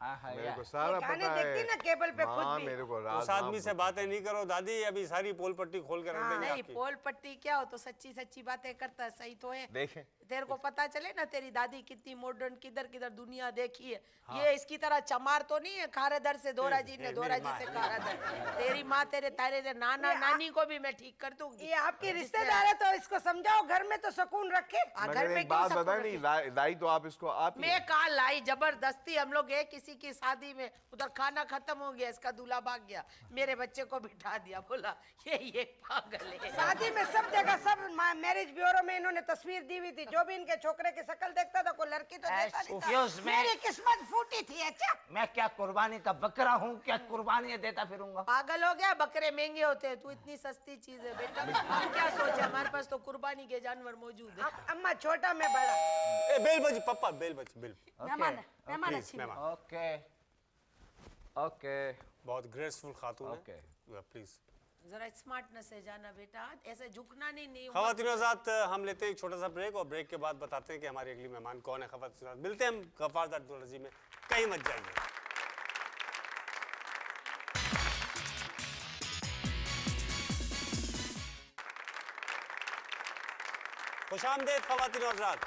हाँ हाँ मेरे या। को सारा गाने पता देखती है। ना केबल पे खुद हाँ, भी। मेरे को उस रात आदमी से बातें नहीं करो दादी, अभी सारी पोल पट्टी खोल कर रख देंगे नहीं, आपकी। पोल पट्टी क्या हो, तो सच्ची सच्ची बातें करता है, सही तो है। देखें तेरे को पता चले ना तेरी दादी कितनी मॉडर्न, किधर किधर दुनिया देखी है। ये इसकी तरह चमार तो नहीं है खारेदर से दोरा जी ने, दोरा जी से खारेदर। तेरी माँ तेरे तारे नाना नानी को भी मैं ठीक कर दूंगी। ये आपके रिश्तेदार है तो इसको समझाओ, घर में तो सुकून रखे। मगर घर में एक क्यों बात सबको बताए रखे? नहीं, लाई तो आप इसको आप ही मैं हैं। कहा लाई, जबरदस्ती हम लोग गए किसी की शादी में, उधर खाना खत्म हो गया, इसका दूल्हा भाग गया, मेरे बच्चे को बिठा दिया, बोला ये पागल है। शादी में सब जगह, सब मैरिज ब्यूरो में इन्होंने तस्वीर दी हुई थी, जो भी इनके छोकरे की शक्ल देखता था, कोई लड़की तो देखता नहीं था। Excuse me. मेरी किस्मत फूटी थी। अच्छा मैं क्या कुर्बानी का बकरा हूँ, क्या कुर्बानी देता फिरूंगा? पागल हो गया, बकरे महंगे होते हैं, तू इतनी सस्ती चीज है बेटा। हम क्या सोचे, हमारे पास तो कुर्बानी के जानवर मौजूद है। अम्मा छोटा मैं बड़ा। ए, बेल बजी पप्पा, बेल बजी, बेल। मेहमान मेहमान प्लीज अच्छी मेहमान। ओके ओके बहुत ग्रेसफुल खातून ओके। है, प्लीज। जरा स्मार्टनेस से जाना बेटा, ऐसे झुकना नहीं। खवातीन हज़रात, हम लेते हैं एक छोटा सा ब्रेक और ब्रेक के बाद बताते हैं कि हमारी अगली मेहमान कौन है। खवातीन हज़रात, मिलते हैं हम गफ्फार दोराजी में, कहीं मत जाइए। खुशामदेद खवातीन हज़रात,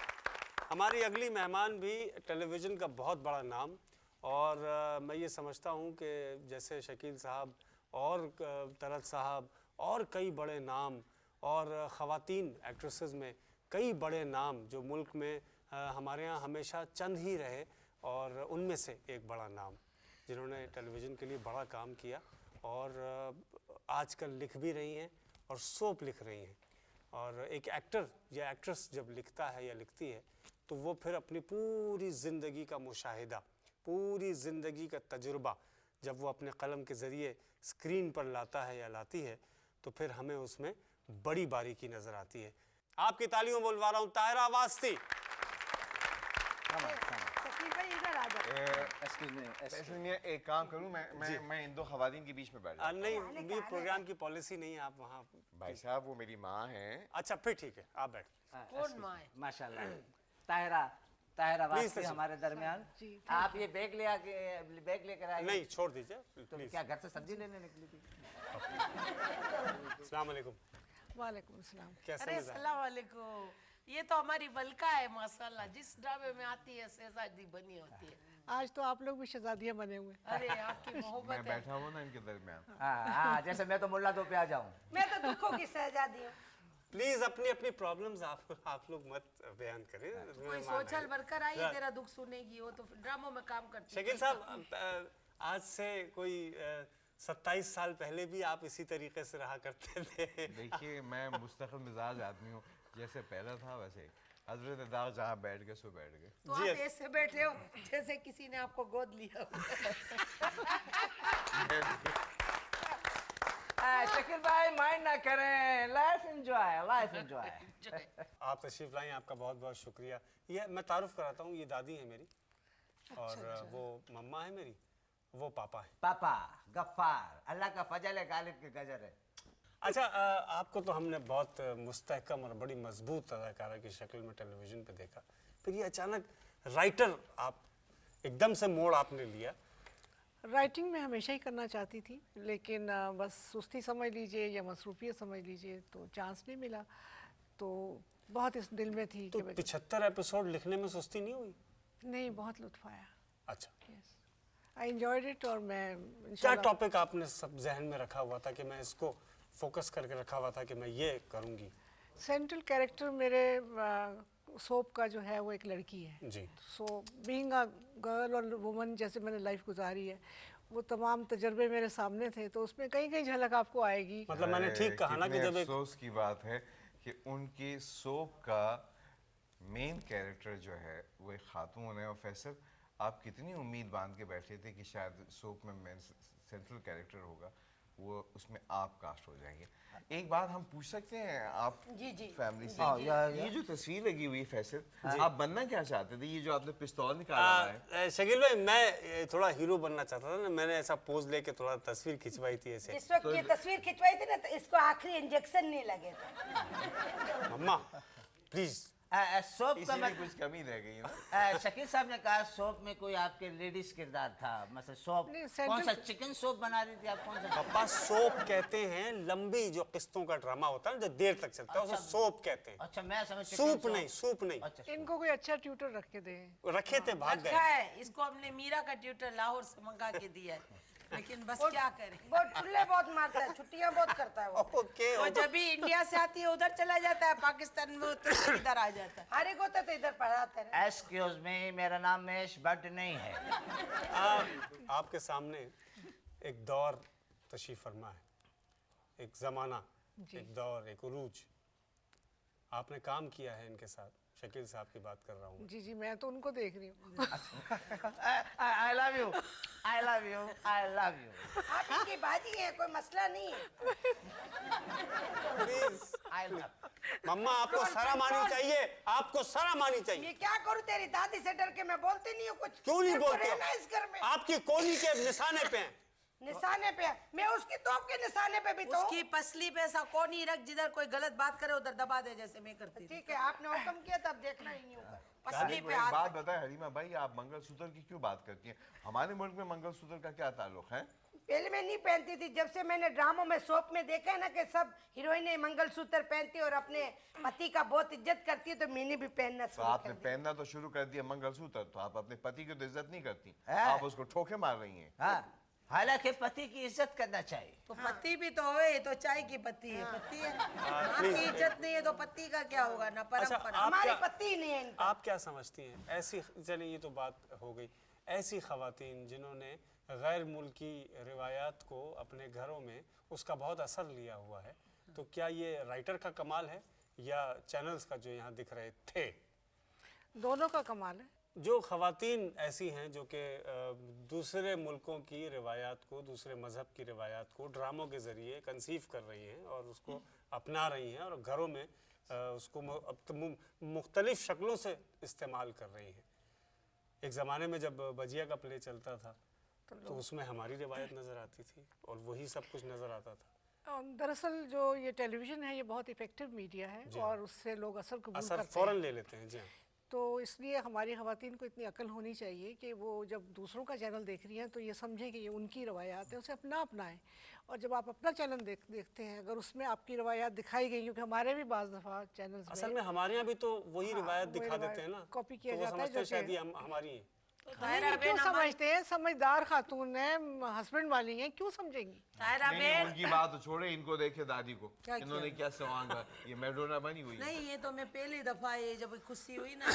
हमारी अगली मेहमान भी टेलीविज़न का बहुत बड़ा नाम, और मैं ये समझता हूँ कि जैसे शकील साहब और तरत साहब और कई बड़े नाम, और ख़वातीन एक्ट्रेसेस में कई बड़े नाम जो मुल्क में हमारे यहाँ हमेशा चंद ही रहे, और उनमें से एक बड़ा नाम जिन्होंने टेलीविज़न के लिए बड़ा काम किया और आजकल लिख भी रही हैं और सोप लिख रही हैं। और एक एक्टर या एक्ट्रेस जब लिखता है या लिखती है तो वो फिर अपनी पूरी ज़िंदगी का मुशाहिदा, पूरी ज़िंदगी का तजुर्बा जब वो अपने कलम के ज़रिए स्क्रीन पर लाता है या लाती है तो फिर हमें उसमें बड़ी बारीकी नज़र आती है। आपकी तालियों में बुलवा रहा हूँ ताहिरा वास्ती। शकील भाई इधर आ जाओ। एक्सक्यूज मी ऐसे में एक काम करूं, मैं इन दो खवातीन के बीच में बैठ जाऊं। नहीं, ये प्रोग्राम की पॉलिसी नहीं है, आप वहाँ। भाई साहब वो मेरी माँ हैं। अच्छा फिर ठीक है, आप बैठ। कौन माँ है? माशाल्लाह। Tahira Tahira Please, Wasti please. हमारे दरमियान। आप ये बैग लेकर आइए। नहीं, छोड़ दीजिए तो प्लीज। क्या घर से सब्जी लेने निकली थी? अस्सलाम वालेकुम। वालेकुम सलाम। कैसे अरे मिजाज? सलाम वालेकुम। ये तो हमारी बलका है माशाल्लाह, जिस ड्रामे में आती है शहजादी बनी होती है। आज तो आप लोग भी शहजादियाँ बने हुए हैं। अरे आपकी मैं मोहब्बत है। बैठा हुआ ना इनके दरमियान। हाँ, जैसे मैं तो मुल्ला दो पे आ जाऊँ। मैं तो दुखों की शहजादी हूँ। प्लीज अपनी अपनी प्रॉब्लम्स आप लोग मत बयान करें। कोई मेहमान सोशल आए। वर्कर आई है तेरा दुख सुनेगी, वो तो ड्रामों में काम करती है। शकील साहब, आज से कोई 27 साल पहले भी आप इसी तरीके से रहा करते थे। देखिए मैं मुस्तकिल मिजाज आदमी हूँ, जैसे पहला था वैसे हजरत दाग जहाँ बैठ गए सो बैठ गए। तो आप ऐसे बैठे हो जैसे किसी ने आपको गोद लिया हो। शकील भाई माइंड ना करें, लाइफ एंजॉय। आप तशरीफ लाएं, आपका बहुत बहुत शुक्रिया। ये मैं तारुफ कराता हूँ, ये दादी है मेरी, और वो मम्मा है मेरी, वो पापा है। पापा गफ्फार, अल्लाह का फजल है, गालिब के गजर है। अच्छा, आपको तो हमने बहुत मुस्तहकम और बड़ी मजबूत अदाकारा की शक्ल में टेलीविज़न पे देखा, फिर ये अचानक राइटर आप एकदम से मोड़ आपने लिया। राइटिंग में हमेशा ही करना चाहती थी, लेकिन बस सुस्ती समझ लीजिए या मसरूफियत समझ लीजिए, तो चांस नहीं मिला। तो बहुत इस दिल में थी तो कि 75 एपिसोड लिखने में सुस्ती नहीं हुई? नहीं, बहुत लुत्फ आया। अच्छा, यस, आई एंजॉयड इट। और मैं क्या इंशाल्लाह टॉपिक आपने सब जहन में रखा हुआ था कि मैं इसको फोकस करके रखा हुआ था कि मैं ये करूँगी? सेंट्रल कैरेक्टर मेरे सोप का जो है वो एक लड़की है। जी। सो बीइंग अ गर्ल और वुमन, जैसे मैंने लाइफ गुजारी है, वो तमाम तजर्बे मेरे सामने थे, तो उसमें कहीं कहीं झलक आपको आएगी। मतलब मैंने ठीक कहा ना कि कितने जब एक अफसोस की बात है कि उनकी सोप का मेन कैरेक्टर जो है वो एक खातून है। और फैसल, आप कितनी उम्मीद बांध के बैठे थे कि शायद सोप में मैं सेंट्रल कैरेक्टर होगा, वो उसमें आप कास्ट हो जाएंगे। एक बात हम पूछ सकते हैं आप जी, जी। फैमिली से, हाँ, या। ये जो तस्वीर लगी हुई है फैसल, आप बनना क्या चाहते थे? ये जो आपने पिस्तौल निकाला हुआ है, शकील भाई, मैं थोड़ा हीरो बनना चाहता था ना, मैंने ऐसा पोज लेके थोड़ा तस्वीर खिंचवाई थी ऐसे। जिस वक्त ये तस्वीर खिंचवाई थी ना तो इसको आखिरी इंजेक्शन नहीं लगे थे। मम्मा प्लीज। सोप का इसी में मत कुछ कमी रह गई है ना। शकील साहब ने कहा सोप में कोई आपके लेडीज किरदार था, मतलब सोप नहीं, कौन सा सेंट्रल- चिकन सोप बना रही थी आप? कौन सा? पापा सोप कहते हैं लंबी जो किस्तों का ड्रामा होता है ना, जो देर तक चलता है, उसे सोप कहते हैं। अच्छा, मैं समझ सूप नहीं, सूप नहीं। अच्छा, इनको कोई अच्छा ट्यूटर रख के दे। रखे थे, भाग अच्छा गए। है, इसको हमने मीरा का ट्यूटर लाहौर से मंगा के दिया है, लेकिन बस क्या करें, वो टुल्ले बहुत मारता है, छुट्टियां बहुत करता है वो। ओके, वो जब भी इंडिया से आती है उधर चला जाता है, पाकिस्तान में होते तो इधर आ जाता है। हर एक होता तो इधर पढ़ाते रहे। एक्सक्यूज मी, मेरा नाम महेश भट्ट नहीं है। आपके सामने एक दौर तशरीफ फरमा है, एक जमाना, एक दौर, एक उरूज। आपने काम किया है इनके साथ। शकील साहब की बात कर रहा हूँ। जी जी, मैं तो उनको देख रही हूँ। I love you, I love you, I love you. आप इनकी बाजी है, कोई मसला नहीं है। Please I love. मम्मा, आपको शर्म आनी चाहिए, आपको शर्म आनी चाहिए। ये क्या करूं, तेरी दादी से डर के मैं बोलती नहीं हूँ कुछ। क्यों नहीं मेरे को बोलते? रहना इस घर में। आपकी कोनी के निशाने पे हैं। निशाने पे है। मैं उसकी तोप के निशाने पे भी तो हूँ। उसकी पसली पे ऐसा कौन ही रख, जिधर कोई गलत बात करे उधर दबा दे, जैसे मैं करती थी। ठीक है, आपने हुक्म किया तब देखना ही नहीं होगा। पसली एक पे हाथ बात बताए हरीमा भाई, आप मंगलसूत्र की क्यों बात करती हैं? हमारे मुल्क में मंगलसूत्र का क्या ताल्लुक है? पहले मैं नहीं पहनती थी, जब से मैंने ड्रामों में सोप में देखा है ना कि सब हीरोइनें मंगलसूत्र पहनती और अपने पति का बहुत इज्जत करती है, तो मैंने भी पहनना तो शुरू आपने कर दिया। पहनना तो शुरू कर दिया मंगलसूत्र, तो आप अपने पति की तो इज्जत नहीं करती, है। आप उसको ठोके मार रही हैं। हाँ, हालांकि पति की इज्जत करना चाहिए। तो पति भी तो होए, ये तो चाय की पत्ती है, पत्ती है। माँ की इज्जत नहीं है तो पत्ती का क्या होगा ना, परंपरा। आप हमारी क्या- पति ही नहीं है इनका। आप क्या समझती हैं ऐसी, चलिए ये तो बात हो गई, ऐसी खवातीन जिन्होंने गैर मुल्की रिवायात को अपने घरों में उसका बहुत असर लिया हुआ है, तो क्या ये राइटर का कमाल है या चैनल्स का जो यहाँ दिख रहे थे? दोनों का कमाल है। जो खवातीन ऐसी हैं जो कि दूसरे मुल्कों की रिवायात को, दूसरे मज़हब की रिवायात को ड्रामों के ज़रिए कंसीव कर रही हैं और उसको अपना रही हैं और घरों में उसको मुख्तलिफ़ शक्लों से इस्तेमाल कर रही हैं। एक ज़माने में जब बजिया का प्ले चलता था तो उसमें हमारी रिवायत नज़र आती थी और वही सब कुछ नज़र आता था। दरअसल जो ये टेलीविज़न है, ये बहुत इफ़ेक्टिव मीडिया है और उससे लोग असर कबूल असर करते हैं। फ़ौरन ले लेते हैं। जी हाँ। तो इसलिए हमारी ख़वातीन को इतनी अकल होनी चाहिए कि वो जब दूसरों का चैनल देख रही हैं तो ये समझें कि ये उनकी रवायात है, उसे अपना अपनाएं। और जब आप अपना चैनल देखते हैं, अगर उसमें आपकी रवायात दिखाई गई, क्योंकि हमारे भी बाज़ दफ़ा चैनल्स असल में हमारे यहाँ भी तो वही रिवायत वही दिखा रिवायत देते हैं ना, कॉपी किया तो वो जाता है, समझते हैं जो शायद कि- ये हमारी है। तायरा क्यों बहन हमारी- समझते हैं? समझदार खातून है, हस्बैंड वाली हैं, क्यों समझेंगी? तायरा नहीं, बहन, उनकी बात तो छोड़े, इनको देखे दादी को, क्या इन्होंने क्या सवाल का, ये मैडोना बनी हुई है। नहीं ये तो मैं पहली दफा, ये जब खुशी हुई ना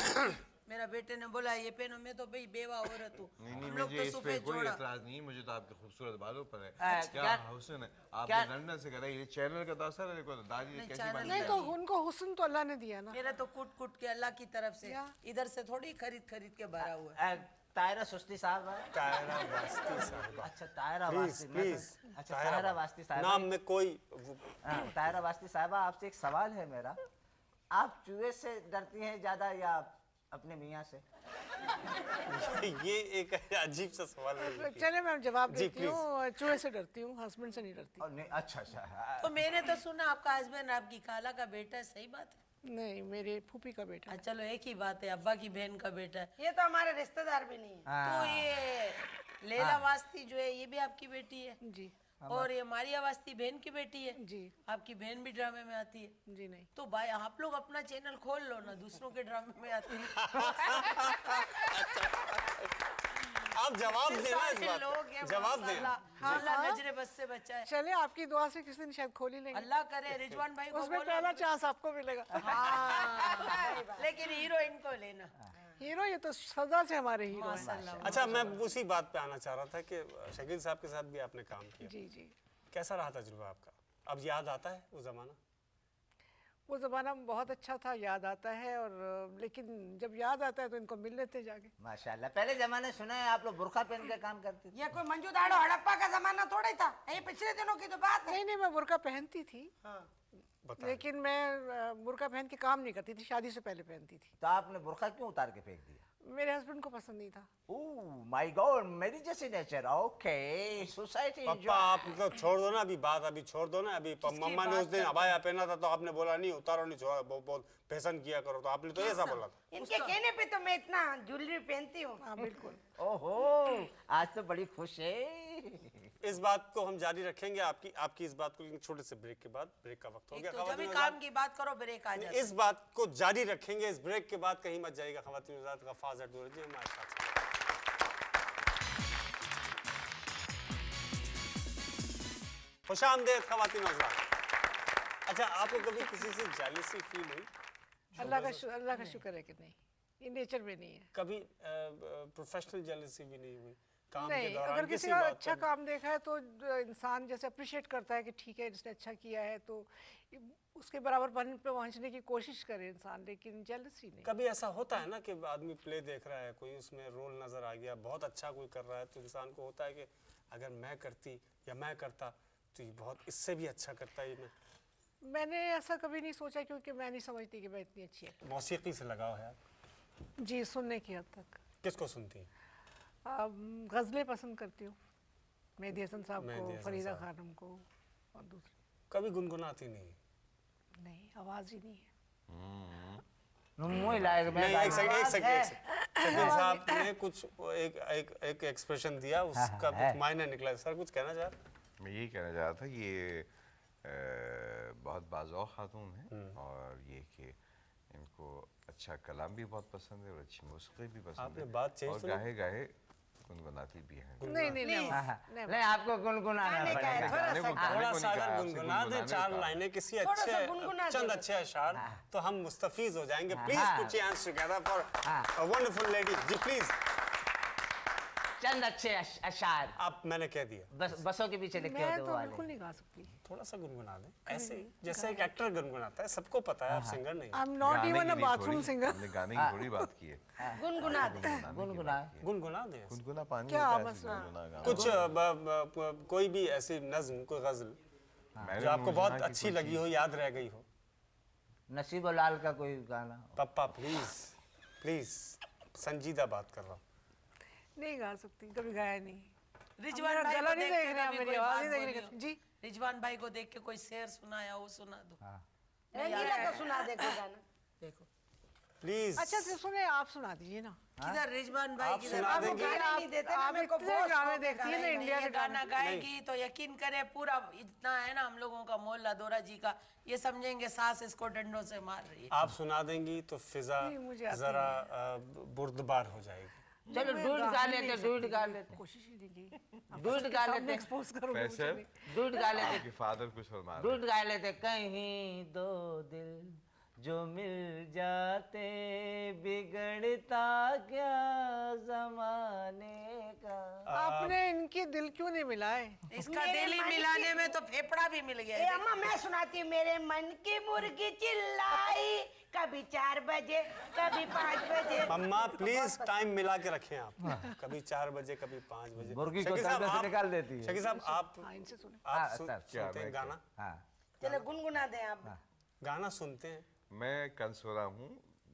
मेरा बेटे ने बोला ये पहनो, मैं तो भाई बेवा औरत हूँ, नहीं हम नहीं, लोग मुझे तो इस पे सफेद कोई जोड़ा। एतराज नहीं है, मुझे तो आपके खूबसूरत बालों पर है। क्या क्या- हुस्न है, क्या- आपने लंदन से करा, ये चैनल का तो असर है। देखो दादी नहीं, कैसी चैनल बनी नहीं है। तो उनको हुस्न तो अल्लाह ने दिया ना। मेरा तो कूट कूट के अल्लाह की तरफ से, या। इधर से थोड़ी खरीद खरीद के भरा हुआ है। तायरा सुस्ती साहब है। तायरा वास्ती साहिबा, अच्छा, तायरा प्लीज वास्ती। मैं प्लीज, अच्छा, तायरा वास्ती साहब। नाम में कोई तायरा वास्ती साहबा, आपसे एक सवाल है मेरा। आप चूहे से डरती हैं ज्यादा या अपने मियाँ से? ये एक अजीब सा सवाल है। चले मैं जवाब जी, देती हूँ। चूहे से डरती हूँ, हस्बैंड से नहीं डरती। और नहीं, अच्छा अच्छा। तो मैंने तो सुना आपका हस्बैंड आपकी खाला का बेटा है, सही बात है? नहीं, मेरे फूफी का बेटा है। चलो एक ही बात है, अब्बा की बहन का बेटा है। ये तो हमारे रिश्तेदार भी नहीं है। तो ये लैला वास्ती जो है ये भी आपकी बेटी है, जी और ये मारिया वास्ती बहन की बेटी है। जी आपकी बहन भी ड्रामे में आती है। जी। नहीं, तो भाई आप लोग अपना चैनल खोल लो ना, दूसरों के ड्रामे में आती है। आप जवाब देना इस सारे बात लोग का। हैं, जवाब देना। माशाल्लाह। अल्लाह नजरे बस से बचाए। चले आपकी दुआ से किसी दिन शायद खोल ही लेंगे। अल्लाह करे। रिजवान भाई को उसमें बोलो। पहला चांस आपको मिलेगा। हाँ, लेकिन हीरोइन को लेना। हीरो ये तो सदा से हमारे हीरो हैं। माशाल्लाह। अच्छा, मैं उसी बात पे आना चाह रहा था कि शकील साहब के साथ भी आपने काम किया, जी जी। कैसा रहा तजुर्बा आपका? अब याद आता है वो ज़माना? वो ज़माना बहुत अच्छा था, याद आता है। और लेकिन जब याद आता है तो इनको मिल लेते जाके। माशाल्लाह, पहले जमाने सुना है आप लोग बुर्का पहन के काम करते थे। ये कोई मंजू दाड़ो हड़प्पा का जमाना थोड़ा ही था, ये पिछले दिनों की तो बात है। नहीं नहीं, मैं बुर्का पहनती थी, बताइए। लेकिन मैं बुर्का पहन के काम नहीं करती थी, शादी से पहले पहनती थी। तो आपने बुर्का क्यों उतार के फेंक दिया? मेरे हस्बैंड को पसंद नहीं था। ओह माय गॉड, मेरी जैसी नेचर। ओके, सोसाइटी पापा आप तो छोड़ दो ना अभी बात, अभी छोड़ दो ना अभी। मम्मा ने उस दिन अबाया पहना था तो आपने बोला नहीं उतारो, नहीं छोड़ा, बहुत फैशन किया करो, तो आपने तो ऐसा बोला था। इनके कहने पे तो मैं इतना ज्वेलरी पहनती हूँ। हाँ बिल्कुल। ओहो, आज तो बड़ी खुश है। इस बात को हम जारी रखेंगे, आपकी इस बात को, लेकिन छोटे से ब्रेक के बाद। ब्रेक का वक्त हो गया। तो जब भी ख़वातीन काम की बात करो ब्रेक आ जाता है। इस बात को जारी रखेंगे इस ब्रेक के बाद, कहीं मत जाइएगा। ख़वातीन हज़रात, गफ़ार ज़ैड दोरजी हमारे साथ। खुशामदीद ख़वातीन हज़रात। अच्छा, आपको कभी किसी से जेलसी फील हुई? अल्लाह का शुक्र है कि नहीं, ये नेचर में नहीं है। कभी प्रोफेशनल जेलसी भी नहीं हुई काम के नहीं, दौरान? अगर किसी किसी का बात अच्छा पर? काम देखा है तो इंसान जैसे अप्रिशिएट करता है कि ठीक है जिसने अच्छा किया है, तो उसके बराबर बन पे पहुंचने की कोशिश करे इंसान, लेकिन जेलसी नहीं। कभी ऐसा होता है ना कि आदमी प्ले देख रहा है, कोई उसमें रोल नजर आ गया, बहुत अच्छा कोई कर रहा है, तो इंसान को होता है कि अगर मैं करती या मैं करता तो ये बहुत इससे भी अच्छा करता है। मैं मैंने ऐसा कभी नहीं सोचा, क्योंकि मैं नहीं समझती कि मैं इतनी अच्छी है। मौसीकी से लगाव है आप? जी, सुनने की हद तक। किसको सुनती हैं? गज़लें पसंद करती हूँ, मेहदी हसन साहब मेहदी को, हसन फरीदा साहब। खानम को, और दूसरे। कभी गुनगुनाती नहीं? नहीं, आवाज़ ही नहीं है। मुंह लायक में नहीं, एक सेकंड शकील साहब ने कुछ एक एक्सप्रेशन दिया, उसका कुछ मायने निकला। सर कुछ कहना चाह रहे? मैं यही कहना चाह रहा था, ये बहुत बाज़ौक़ खातून है, और ये कि इनको अच्छा कलाम भी बहुत पसंद है और अच्छी मौसीकी भी पसंद आपने है, बात चेंज और तो नहीं- गाहे गाहे गुनगुनाती भी हैं। नहीं नहीं नहीं, नहीं, आपको गुनगुनाना गाने का है, पड़ेगा। थोड़ा गाने सा को- गाने थोड़ा को सा नहीं कहा, अगर आपसे गुनगुना दे गुनगुनाने चार को कहा। लाइनें किसी थोड़ा सा अच्छे गुनगुना चंद दे अच्छे अशार, तो हम मुस्तफीज हो जाएंगे। प्लीज हाँ। Put your hands together for a wonderful lady. जी प्लीज। चंद अच्छे अशार आप मैंने कह दिया, बसों के पीछे लिखे मैं होते तो वो वाले। बिल्कुल नहीं गा सकती। थोड़ा सा गुनगुना दें ऐसे ही, जैसे एक एक्टर गुनगुनाता है। सबको पता है आप सिंगर नहीं आई एम नॉट गाने इवन की अ नहीं बाथरूम थोड़ी- सिंगर। हमने गाने की थोड़ी बात की है। गुनगुना दे। गुनगुना गुनगुना दें ऐसे। गुनगुना पानी क्या होता है, मसला? ऐसे गुनगुना गाना। कुछ कोई भी ऐसी नज्म, कोई गजल मैंने जो आपको गुनगुना बहुत की अच्छी कोई लगी हो, याद रह गई हो। नसीब लाल का कोई गाना। पप्पा प्लीज प्लीज, संजीदा बात कर रहा हूँ। नहीं गा सकती, कभी गाया नहीं। रिजवान मेरा भाई गला को नहीं देख देख के रहे हैं, कभी मेरी कोई आवाज़ बात नहीं देख बोली रहे हो? हैं। जी, रिजवान भाई को देख के कोई शेर सुनाया वो सुना दो। रंगीला का सुना दे कोई गाना। देखो प्लीज। अच्छा तो सुने, आप सुना दीजिए ना। किधर रिजवान भाई आप किधर? सुना आप देंगे? गाने नहीं देते ना, आप मेरे को इतने बहुत गाने शौक है देखती है ना गाने का। इंडिया ये के गाना गाने। गाएगी तो यकीन करे पूरा इतना है ना हम लोगों का मोहल्ला दौरा जी का, ये समझेंगे सास इसको डंडों से मार रही है। आप सुना देंगी तो फिजा नहीं, मुझे आती जरा बुर्दबार हो जाएगी। चलो मैं डूड गा गा ही नहीं लेते, डूड सकती, गा लेते, कोशिश ही नहीं की। डूड गा लेते, एक्सपोज करोगे मुझे फैसल, नहीं। डूड गा लेते, आपके फादर कुछ फरमा रहे डूड गा लेते। कहीं दो दिल जो मिल जाते, बिगड़ता क्या जमाने का। आपने इनकी दिल क्यों नहीं मिलाए? इसका दिल ही मिलाने में तो फेफड़ा भी मिल गया ए है। अम्मा मैं सुनाती हूँ। मेरे मन की मुर्गी चिल्लाई, कभी 4 बजे कभी 5 बजे। मम्मा प्लीज टाइम मिला के रखें आप। कभी 4 बजे कभी 5 बजे। मुर्गी को शकील साहब, तबले से आप- निकाल देती है। शकील साहब आप हाँ, इनसे सुने। हाँ, सुनते हैं मैं गाना? हाँ, चलो गुनगुना दे आप। गाना सुनते हैं? मैं कंसुरा हूँ,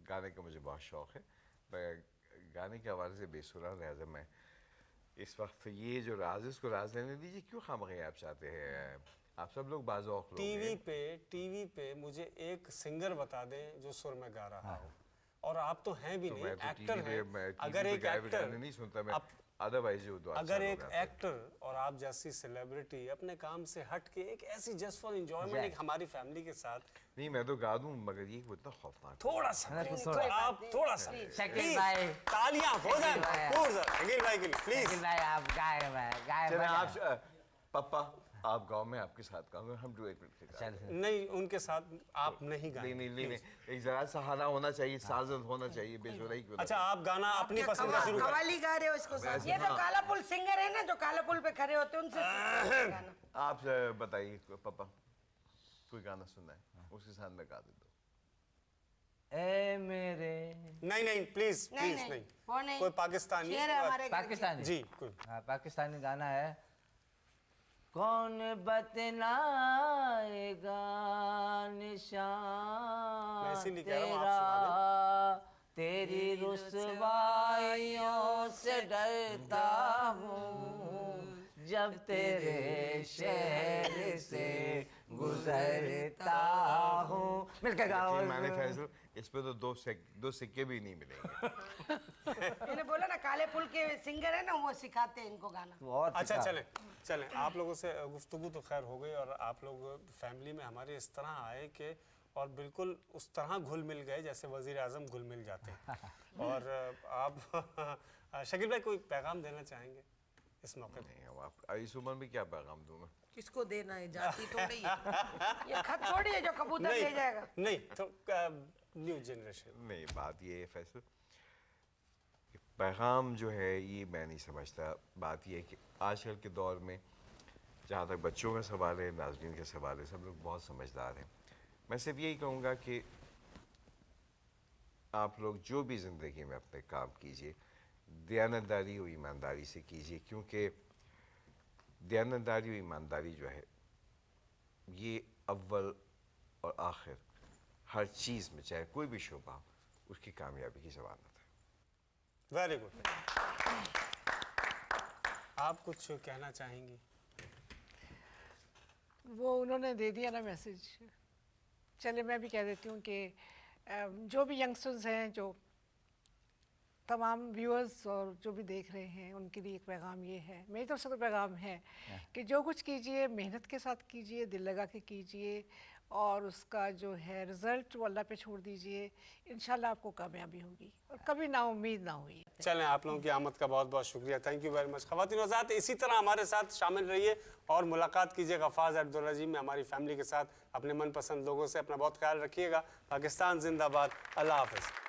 गाने का मुझे बहुत शौक़ है। मैं गाने के हवाले से बेसुरा, लिहाजा मैं इस वक्त ये जो राज है उसको राज लेने दीजिए। क्यों खामख़ा आप चाहते हैं? आप सब लोग बाज़ौक़ लोग हैं। टीवी पे मुझे एक सिंगर बता दें जो सुर में गा रहा हो। और आप तो हैं भी तो नहीं, मैं तो एक्टर टीवी हैं। पे मैं अगर टीवी एक पे गाए हुए एक्टर, गाने नहीं सुनता मैं, आप- अदरवाइज जो दुआ अगर एक एक्टर और आप जैसी सेलिब्रिटी अपने काम से हट के एक ऐसी जस्ट फॉर एंजॉयमेंट एक हमारी फैमिली के साथ नहीं, मैं तो गा दूं, मगर ये इतना खौफनाक थोड़ा सा please, आप थोड़ा सा शकील प्लीज भाई। तालियां हो जाए शकील भाई। भरपूर सर, शकील भाई के लिए प्लीज। लेकिन भाई आप गाए गाए चलें बजाए। आप पापा आप गाँव में आपके साथ गाऊंगा, हम डुएट मिलकर गाएंगे। चल, नहीं उनके साथ आप नहीं गाएंगे। नहीं, एक जरा सहारा होना चाहिए, साजन होना चाहिए, बेसुराई क्यों ना। अच्छा आप गाना अपनी पसंद का शुरू करें। कवाली गा रहे हो इसको साथ। ये तो काला पुल सिंगर है ना, जो काला पुल पे खड़े होते हैं, उनसे सीखते हैं गाना। आप बताइए पापा, कोई गाना सुनना है उसके साथ मैं गा देता हूँ। ए मेरे नहीं नहीं प्लीज नहीं, प्लीज नहीं, नहीं, वो नहीं। कोई पाकिस्तानी शेर है हमारे घर के। पाकिस्तानी जी कोई हाँ पाकिस्तानी गाना है। कौन बतलाएगा निशान मैं इसीलिए कह रहा हूँ, आप तेरा, सुना तेरी रुसवाइयों से डरता हूँ जब तेरे शहर से गुजरता हूँ। मिलकर गाओ। यकीन माने फैसल, इस पे तो दो सिक्के भी नहीं मिलेंगे। मैंने बोला ना काले पुल के सिंगर है ना वो सिखाते हैं इनको गाना। तो और अच्छा सिखा। चलें चलें, आप लोगों से गुफ्तगू तो खैर हो गई और आप लोग फैमिली में हमारे इस तरह आए कि और बिल्कुल उस तरह घुल मिल गए जैसे वज़ीर आज़म घुल मिल जाते हैं। और आप शकील भाई कोई पैगाम देना चाहेंगे इस मौके पर? नहीं, अब आप इस उम्र में क्या पैगाम दूं मैं? किसको देना है, जाति थोड़ी है। ये खत थोड़ी है जो कबूतर ले जाएगा। नहीं तो न्यू जनरेशन नहीं, बात ये है फैसल कि पैगाम जो है ये मैं नहीं समझता। बात ये है कि आजकल के दौर में जहाँ तक बच्चों का सवाल है, नाज़रीन का सवाल है, सब लोग बहुत समझदार हैं। मैं सिर्फ यही कहूँगा कि आप लोग जो भी ज़िंदगी में अपने काम कीजिए दयानतदारी और ईमानदारी से कीजिए, क्योंकि दयानतदारी और ईमानदारी जो है ये अव्वल और आखिर हर चीज़ में, चाहे कोई भी शोबा हो, उसकी कामयाबी की ज़मानत है। Very good. आप कुछ कहना चाहेंगी? वो उन्होंने दे दिया ना मैसेज। चले मैं भी कह देती हूँ कि जो भी यंगस्टर्स हैं, जो तमाम व्यूअर्स और जो भी देख रहे हैं, उनके लिए एक पैगाम ये है, मेरी तरफ से तो पैगाम है कि जो कुछ कीजिए मेहनत के साथ कीजिए, दिल लगा के कीजिए और उसका जो है रिज़ल्ट वो अल्लाह पे छोड़ दीजिए। इंशाल्लाह आपको कामयाबी होगी और कभी नाउम्मीद ना हुई। चलें, आप लोगों की आमद का बहुत बहुत शुक्रिया, थैंक यू वेरी मच। ख़वातीन और हज़रात, इसी तरह हमारे साथ शामिल रहिए और मुलाकात कीजिए गफ़ार ज़ैड में हमारी फैमिली के साथ। अपने मनपसंद लोगों से अपना बहुत ख्याल रखिएगा। पाकिस्तान जिंदाबाद। अल्लाह हाफ़िज़।